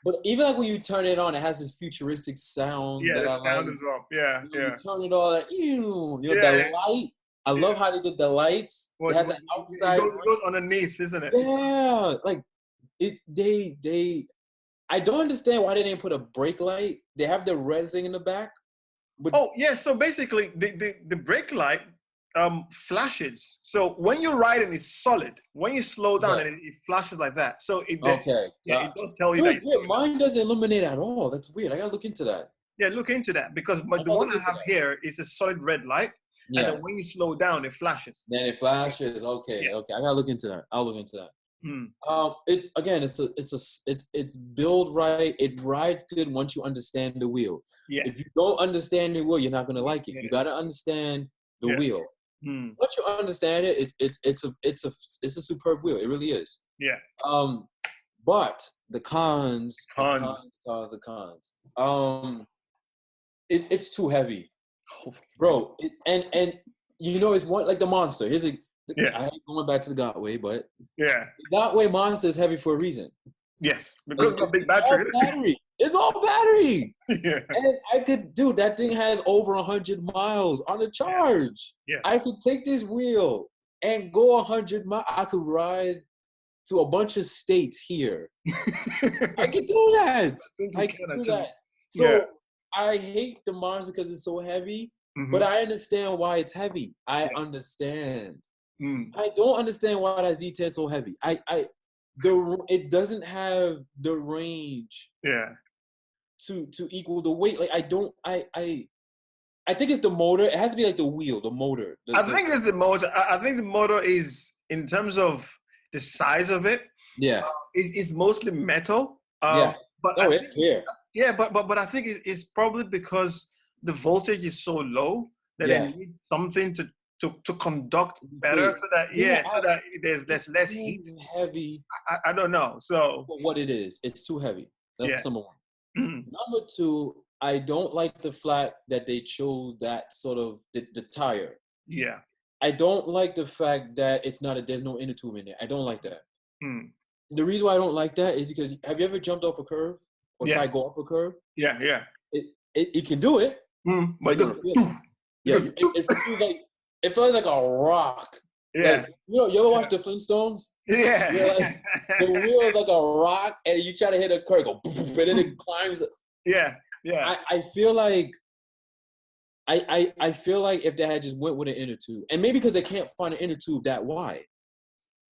But even like when you turn it on, it has this futuristic sound. Yeah, that the I sound like. as well. Yeah, You yeah. turn it on, like, the Yeah. light. I love how they did the lights. Well, they had the outside. It goes underneath, isn't it? Yeah, like they. I don't understand why they didn't put a brake light. They have the red thing in the back. But Oh yeah, so basically the brake light flashes. So when you're riding, it's solid. When you slow down, and it flashes like that. So it it does tell you that. Weird. Mine doesn't illuminate at all. That's weird. I gotta look into that. Yeah, look into that because the one I have here is a solid red light. Yeah. And then when you slow down, it flashes. Then it flashes. Okay, Yeah. okay. I gotta look into that. I'll look into that. Hmm. It again. It's built right. It rides good once you understand the wheel. Yeah. If you don't understand the wheel, you're not gonna like it. Yeah. You gotta understand the Yeah. wheel. Hmm. Once you understand it, it's a superb wheel. It really is. Yeah. But the cons. It's too heavy, bro. And you know, it's one like the Monster. I hate going back to the Gotway, but Yeah. the Gotway Monster is heavy for a reason. Yes, because of the big battery. All battery. It's all battery. Yeah. And dude, that thing has over 100 miles on the charge. Yeah. I could take this wheel and go 100 miles. I could ride to a bunch of states here. I could do that. I can do that. So I hate the Monster because it's so heavy, but I understand why it's heavy. I understand. I don't understand why that Z10 is so heavy. It doesn't have the range. Yeah. To equal the weight. Like I think it's the motor. It has to be like the wheel, the motor. I think it's the motor. I think the motor is, in terms of the size of it. Yeah. It's mostly metal. Yeah. But it's clear. Yeah, but I think it's probably because the voltage is so low that they need something to conduct better, so that there's less heat. Heavy. I don't know. So but what it is, it's too heavy. That's number one. Mm-hmm. Number two, I don't like the fact that they chose that sort of the tire. Yeah. I don't like the fact that there's no inner tube in there. I don't like that. Mm. The reason why I don't like that is because have you ever jumped off a curve or try to go up a curve? Yeah, yeah. It can do it. But it goes, it feels like a rock. Yeah. Like, you ever watch the Flintstones? Yeah. Like, the wheel is like a rock, and you try to hit a curve, go, and then it climbs. Yeah. Yeah. I feel like I feel like if they had just went with an inner tube, and maybe because they can't find an inner tube that wide.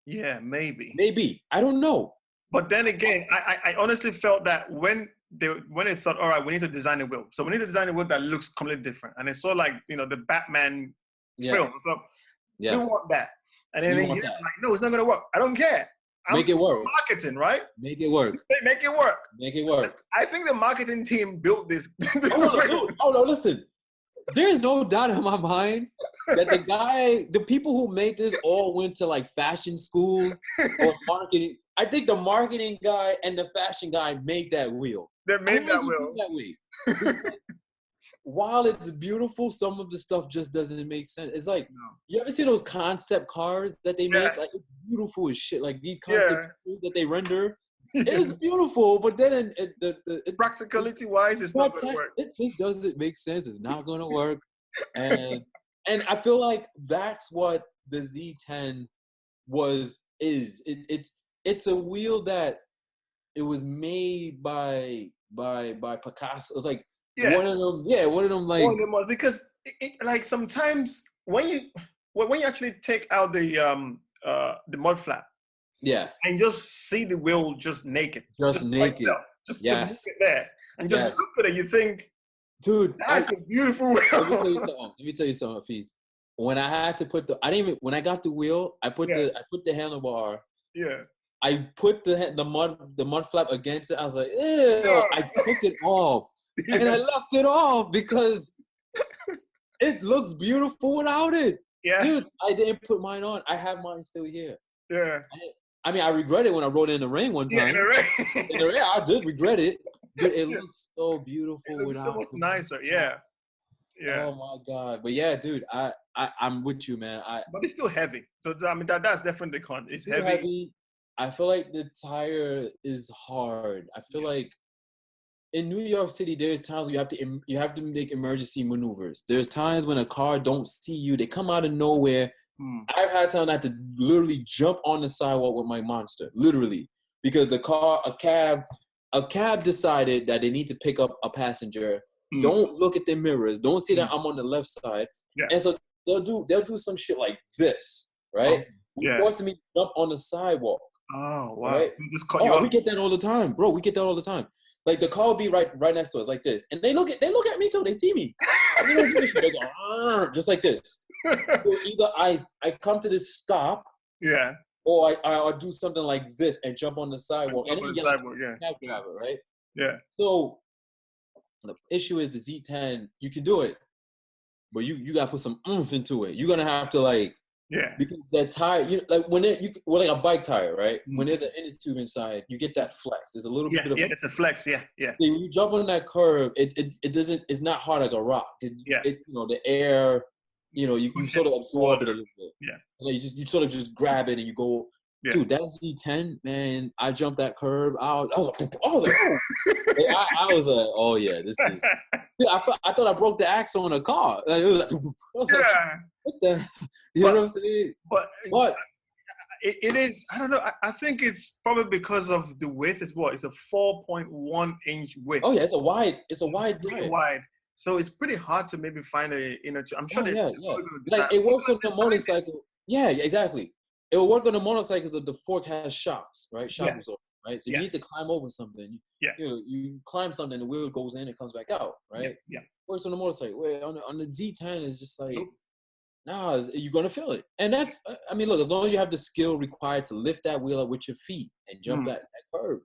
Yeah, maybe. Maybe. I don't know. But then again, I honestly felt that when they thought, all right, we need to design a wheel. So we need to design a wheel that looks completely different. And it's so like, the Batman film. So we want that. And then you're like, no, it's not going to work. I don't care. Make it work. Marketing, right? Make it work. Make it work. Make it work. I think the marketing team built this. Oh, no, listen. There's no doubt in my mind that the people who made this all went to like fashion school or marketing. I think the marketing guy and the fashion guy made that wheel. They made that wheel. That way. While it's beautiful, some of the stuff just doesn't make sense. It's like, you ever see those concept cars that they make? Like, it's beautiful as shit. Like, these concept cars that they render, it's beautiful, but then practicality-wise, it's not going to work. It just doesn't make sense. It's not going to work. And I feel like that's what the Z10 is. It's a wheel that it was made by Picasso. It's like, one of them like because like sometimes when you actually take out the mud flap, and just see the wheel just naked, just naked, just look at that and just look at it, you think, dude, that's a beautiful wheel. Let me tell you something, Fees. When I had to put when I got the wheel, I put the handlebar I put the mud flap against it. I was like, ew. I took it off. And I left it off because it looks beautiful without it. Yeah. Dude, I didn't put mine on. I have mine still here. Yeah. I mean, I regret it when I rode it in the rain one time. Yeah, in the rain. In the rain, I did regret it. But it looks so beautiful It looks without so nicer. Yeah. Yeah. Oh my God. But yeah, dude, I'm with you, man. But it's still heavy. So I mean that's definitely the con. It's heavy. I feel like the tire is hard. I feel like in New York City, there's times where you have to make emergency maneuvers. There's times when a car don't see you. They come out of nowhere. I've had times I had to literally jump on the sidewalk with my Monster, literally, because a cab decided that they need to pick up a passenger. Don't look at their mirrors. Don't see that I'm on the left side. Yeah. And so they'll do some shit like this, right? Forcing me to jump on the sidewalk. Oh wow! Right? We get that all the time, bro. We get that all the time. Like the car will be right next to us, like this, and they look at me too. They see me. They go, just like this. So either I come to this stop, or I do something like this and jump on the sidewalk, and then you get like cab driver, right? Yeah. So the issue is the Z10. You can do it, but you gotta put some oomph into it. You're gonna have to because that tire, like a bike tire, right? When there's an inner tube inside, you get that flex. There's a little bit of it's a flex. Yeah. When you jump on that curve, it doesn't. It's not hard like a rock. The air. You sort of absorb it a little bit. Yeah. And you sort of just grab it and you go, dude, that Z10, man, I jumped that curb out. I was like, oh. I was like, oh yeah, this is. I thought I broke the axle on a car. Like, it was like, what the? You know what I'm saying? But it is. I don't know. I think it's probably because of the width as well. It's a 4.1 inch width. Oh yeah, it's a wide really wide. So it's pretty hard to maybe find I'm sure like it works on the motorcycle. Yeah, exactly. It will work on the motorcycles if the fork has shocks, right? Shock absorber, right? So you need to climb over something. You climb something, the wheel goes in, it comes back out, right? Yeah. Works on the motorcycle. Wait, on the Z10 is just like, you're gonna feel it. And that's, I mean, look, as long as you have the skill required to lift that wheel up with your feet and jump that curve,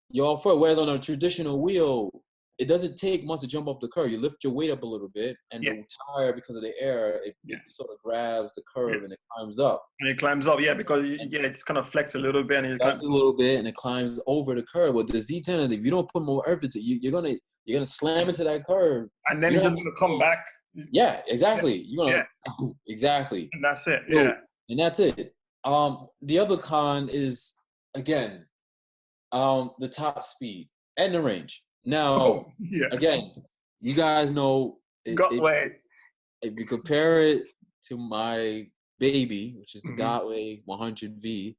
you're all for it. Whereas on a traditional wheel, it doesn't take much to jump off the curb. You lift your weight up a little bit, and the tire, because of the air, it sort of grabs the curb and it climbs up. And it climbs up, because it's kind of flex a little bit, and it flex a little bit, and it climbs over the curb. But the Z10 is, if you don't put more effort to it, you're gonna slam into that curb, and then it's just gonna come back. Yeah, exactly. You're gonna exactly. And that's it. And that's it. The other con is again, the top speed and the range. Now, again, you guys know Gotway. If you compare it to my baby, which is the Gotway 100V,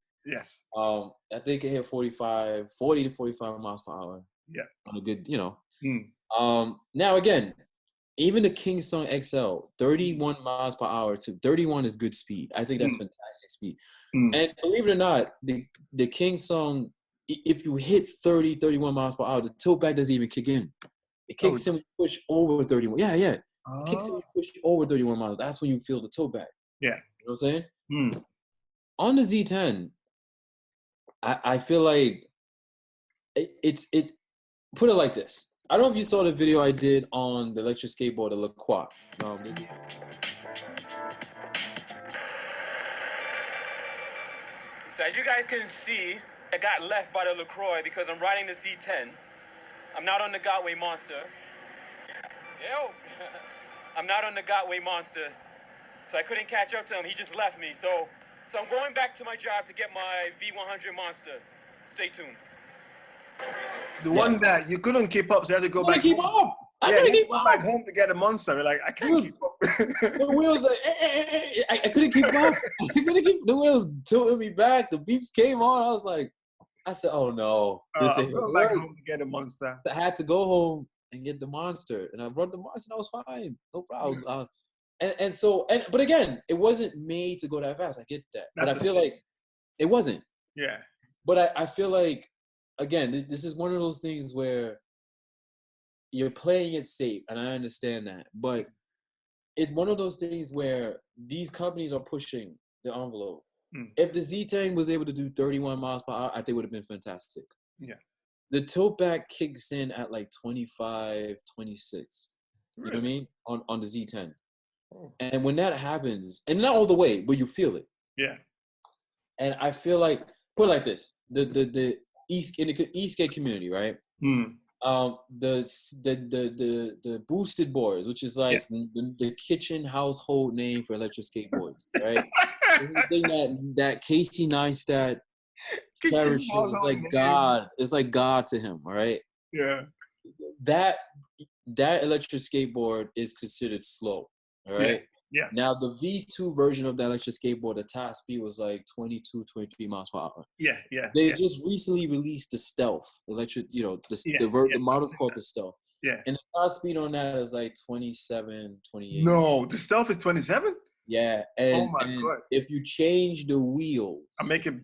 I think it hit 40 to 45 miles per hour. Yeah. On a good, now again, even the Kingsong XL, 31 miles per hour to 31 is good speed. I think that's fantastic speed. And believe it or not, the Kingsong, if you hit 30, 31 miles per hour, the tilt back doesn't even kick in. It kicks in when you push over 31. Yeah. It kicks in when you push over 31 miles. That's when you feel the tilt back. Yeah. You know what I'm saying? On the Z10, I feel like it put it like this. I don't know if you saw the video I did on the electric skateboard, the La Croix. So as you guys can see, I got left by the LaCroix because I'm riding the Z10. I'm not on the Gotway Monster. I'm not on the Gotway Monster. So I couldn't catch up to him. He just left me. So I'm going back to my job to get my V100 Monster. Stay tuned. The one that you couldn't keep up, so you had to go back. Keep up. I couldn't keep up. Back home to get a Monster. Like, I can't keep up. The wheels, I couldn't keep up. The wheels tilting me back. The beeps came on. I said, oh no. This ain't go back home to get a Monster. I had to go home and get the Monster. And I brought the Monster and I was fine. No problem. But again, it wasn't made to go that fast. I get that. But I feel like it wasn't. Yeah. But I feel like, again, this is one of those things where you're playing it safe, and I understand that. But it's one of those things where these companies are pushing the envelope. If the Z10 was able to do 31 miles per hour, I think it would have been fantastic. Yeah. The tilt back kicks in at like 25, 26. Really? You know what I mean? On the Z10. Oh. And when that happens, and not all the way, but you feel it. Yeah. And I feel like, put it like this, the Eastgate community, right? The boosted boards, which is like the kitchen household name for electric skateboards, right? The thing that Casey Neistat cherishes is like God. It's like God to him, all right? Yeah. That electric skateboard is considered slow, all right? Yeah. Now, the V2 version of that electric skateboard, the top speed was like 22, 23 miles per hour. Yeah. They just recently released the Stealth electric, the model's called the Stealth. Yeah. And the top speed on that is like 27, 28. No, the Stealth is 27? Yeah. And, God. if you change the wheels. I make it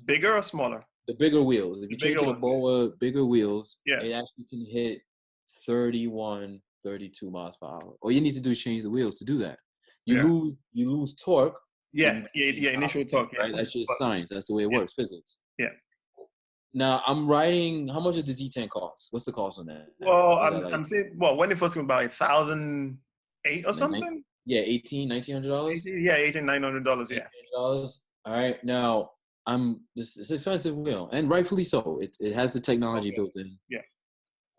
bigger or smaller? The bigger wheels. If you change the BOA bigger wheels, it actually can hit 31, 32 miles per hour. All you need to do is change the wheels to do that. You lose torque. Initial torque. Right? That's just science. That's the way it works, physics. Yeah. Now, I'm writing, how much does the Z10 cost? What's the cost on that? Well, I'm saying, when it first came about, $1,008 or something? Yeah, $1,900? Yeah, $1,900, yeah. $1,800. All right, now, this is an expensive wheel, and rightfully so. It has the technology built in. Yeah.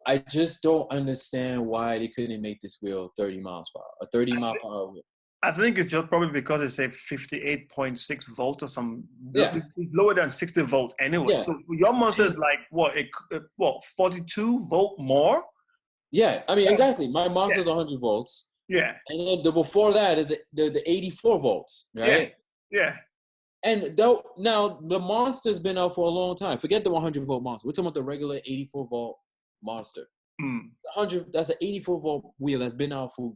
I just don't understand why they couldn't make this wheel 30 miles per hour, a 30 mile per hour wheel. I think it's just probably because it's a 58.6 volt or some. Yeah. It's lower than 60 volt anyway. Yeah. So your monster is like, 42 volt more? Yeah, I mean, exactly. My monster is 100 volts. Yeah. And then the before that is the 84 volts, right? Yeah. And now the monster's been out for a long time. Forget the 100 volt monster. We're talking about the regular 84 volt monster. 100. That's an 84 volt wheel that's been out for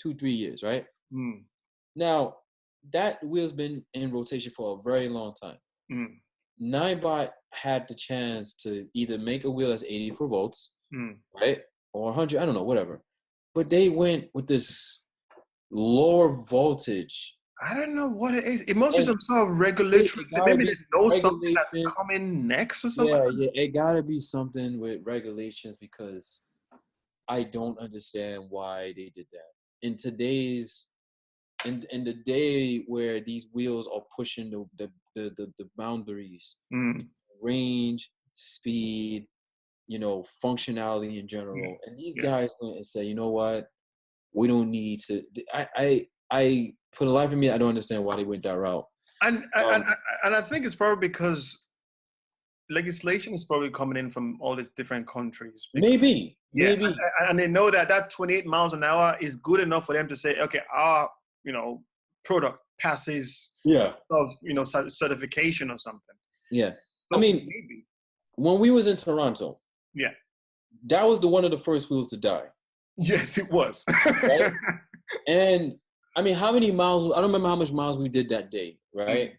2-3 years, right? Now that wheel's been in rotation for a very long time. NineBot had the chance to either make a wheel that's 84 volts, right, or 100. I don't know, whatever. But they went with this lower voltage. I don't know what it is. It must be some sort of regulatory. Maybe there's something that's coming next or something. Yeah, it gotta be something with regulations because I don't understand why they did that. In today's, in the day where these wheels are pushing the boundaries, range, speed, functionality in general, and these guys went and say, you know what, we don't need to. I for the life of me, I don't understand why they went that route. And I think it's probably because legislation is probably coming in from all these different countries. Maybe. And they know that 28 miles an hour is good enough for them to say, okay, our product passes certification or something. Yeah. So I mean, maybe. When we was in Toronto, that was one of the first wheels to die. Yes, it was. Right? And I mean, how many miles? I don't remember how much miles we did that day, right?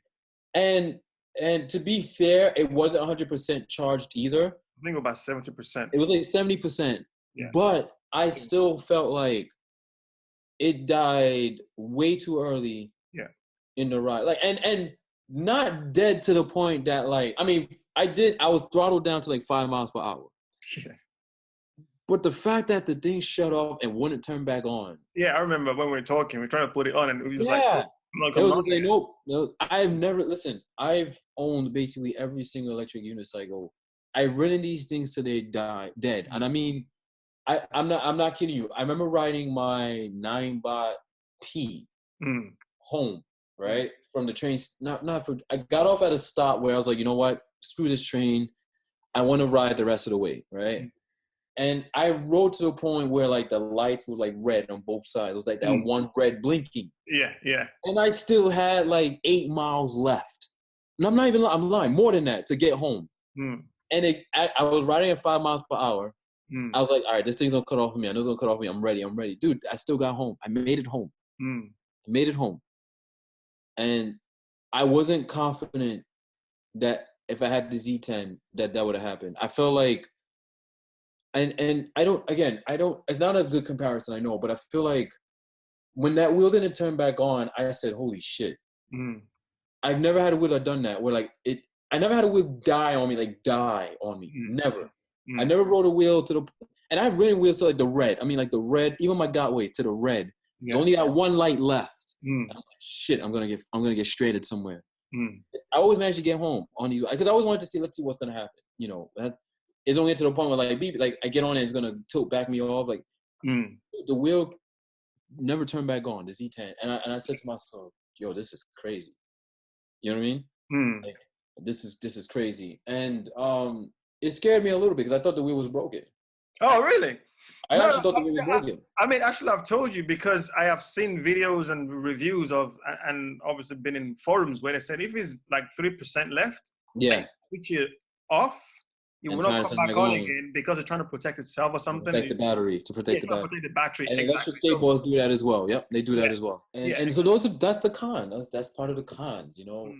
And to be fair, it wasn't 100% charged either. I think about 70%. It was like 70%. Yeah. But I still felt like it died way too early. In the ride, like, and not dead to the point that, like, I mean, I was throttled down to like 5 miles per hour. Yeah. But the fact that the thing shut off and wouldn't turn back on. Yeah, I remember when we were talking, we were trying to put it on, and it was I've owned basically every single electric unicycle. I've ridden these things till they die dead, and I mean, I'm not kidding you. I remember riding my NineBot P home. Right? From the train, I got off at a stop where I was like, you know what? Screw this train. I want to ride the rest of the way, right? And I rode to the point where, like, the lights were, like, red on both sides. It was like that one red blinking. Yeah. And I still had, like, 8 miles left. And I'm lying, more than that to get home. And I was riding at 5 miles per hour. I was like, all right, this thing's going to cut off of me. I know it's going to cut off of me. I'm ready. Dude, I still got home. I made it home. And I wasn't confident that if I had the Z10, that would have happened. I felt like, and I don't, it's not a good comparison, I know, but I feel like when that wheel didn't turn back on, I said, holy shit. I've never had a wheel that done that where like I never had a wheel die on me. Never. I never rode a wheel to the, and I've ridden wheels to like the red. I mean, like the red, even my Gotways to the red. It's only got one light left. And I'm like, shit, I'm gonna get stranded somewhere. I always managed to get home on these because I always wanted to see. Let's see what's gonna happen. You know, it's only to the point where like I get on it, it's gonna tilt back me off. Like the wheel never turned back on, the Z10, and I said to myself, yo, this is crazy. You know what I mean? Like this is crazy, and it scared me a little bit because I thought the wheel was broken. Oh, really? I actually thought the wheel was broken. I mean, actually, I've told you because I have seen videos and reviews of, and obviously been in forums where they said if it's like 3% left, switch it off, you will not come back on again because it's trying to protect itself or something. Protect the battery. Protect the battery. And electric exactly. skateboards do that as well. Yep, they do that as well. And so that's the con. That's part of the con. You know,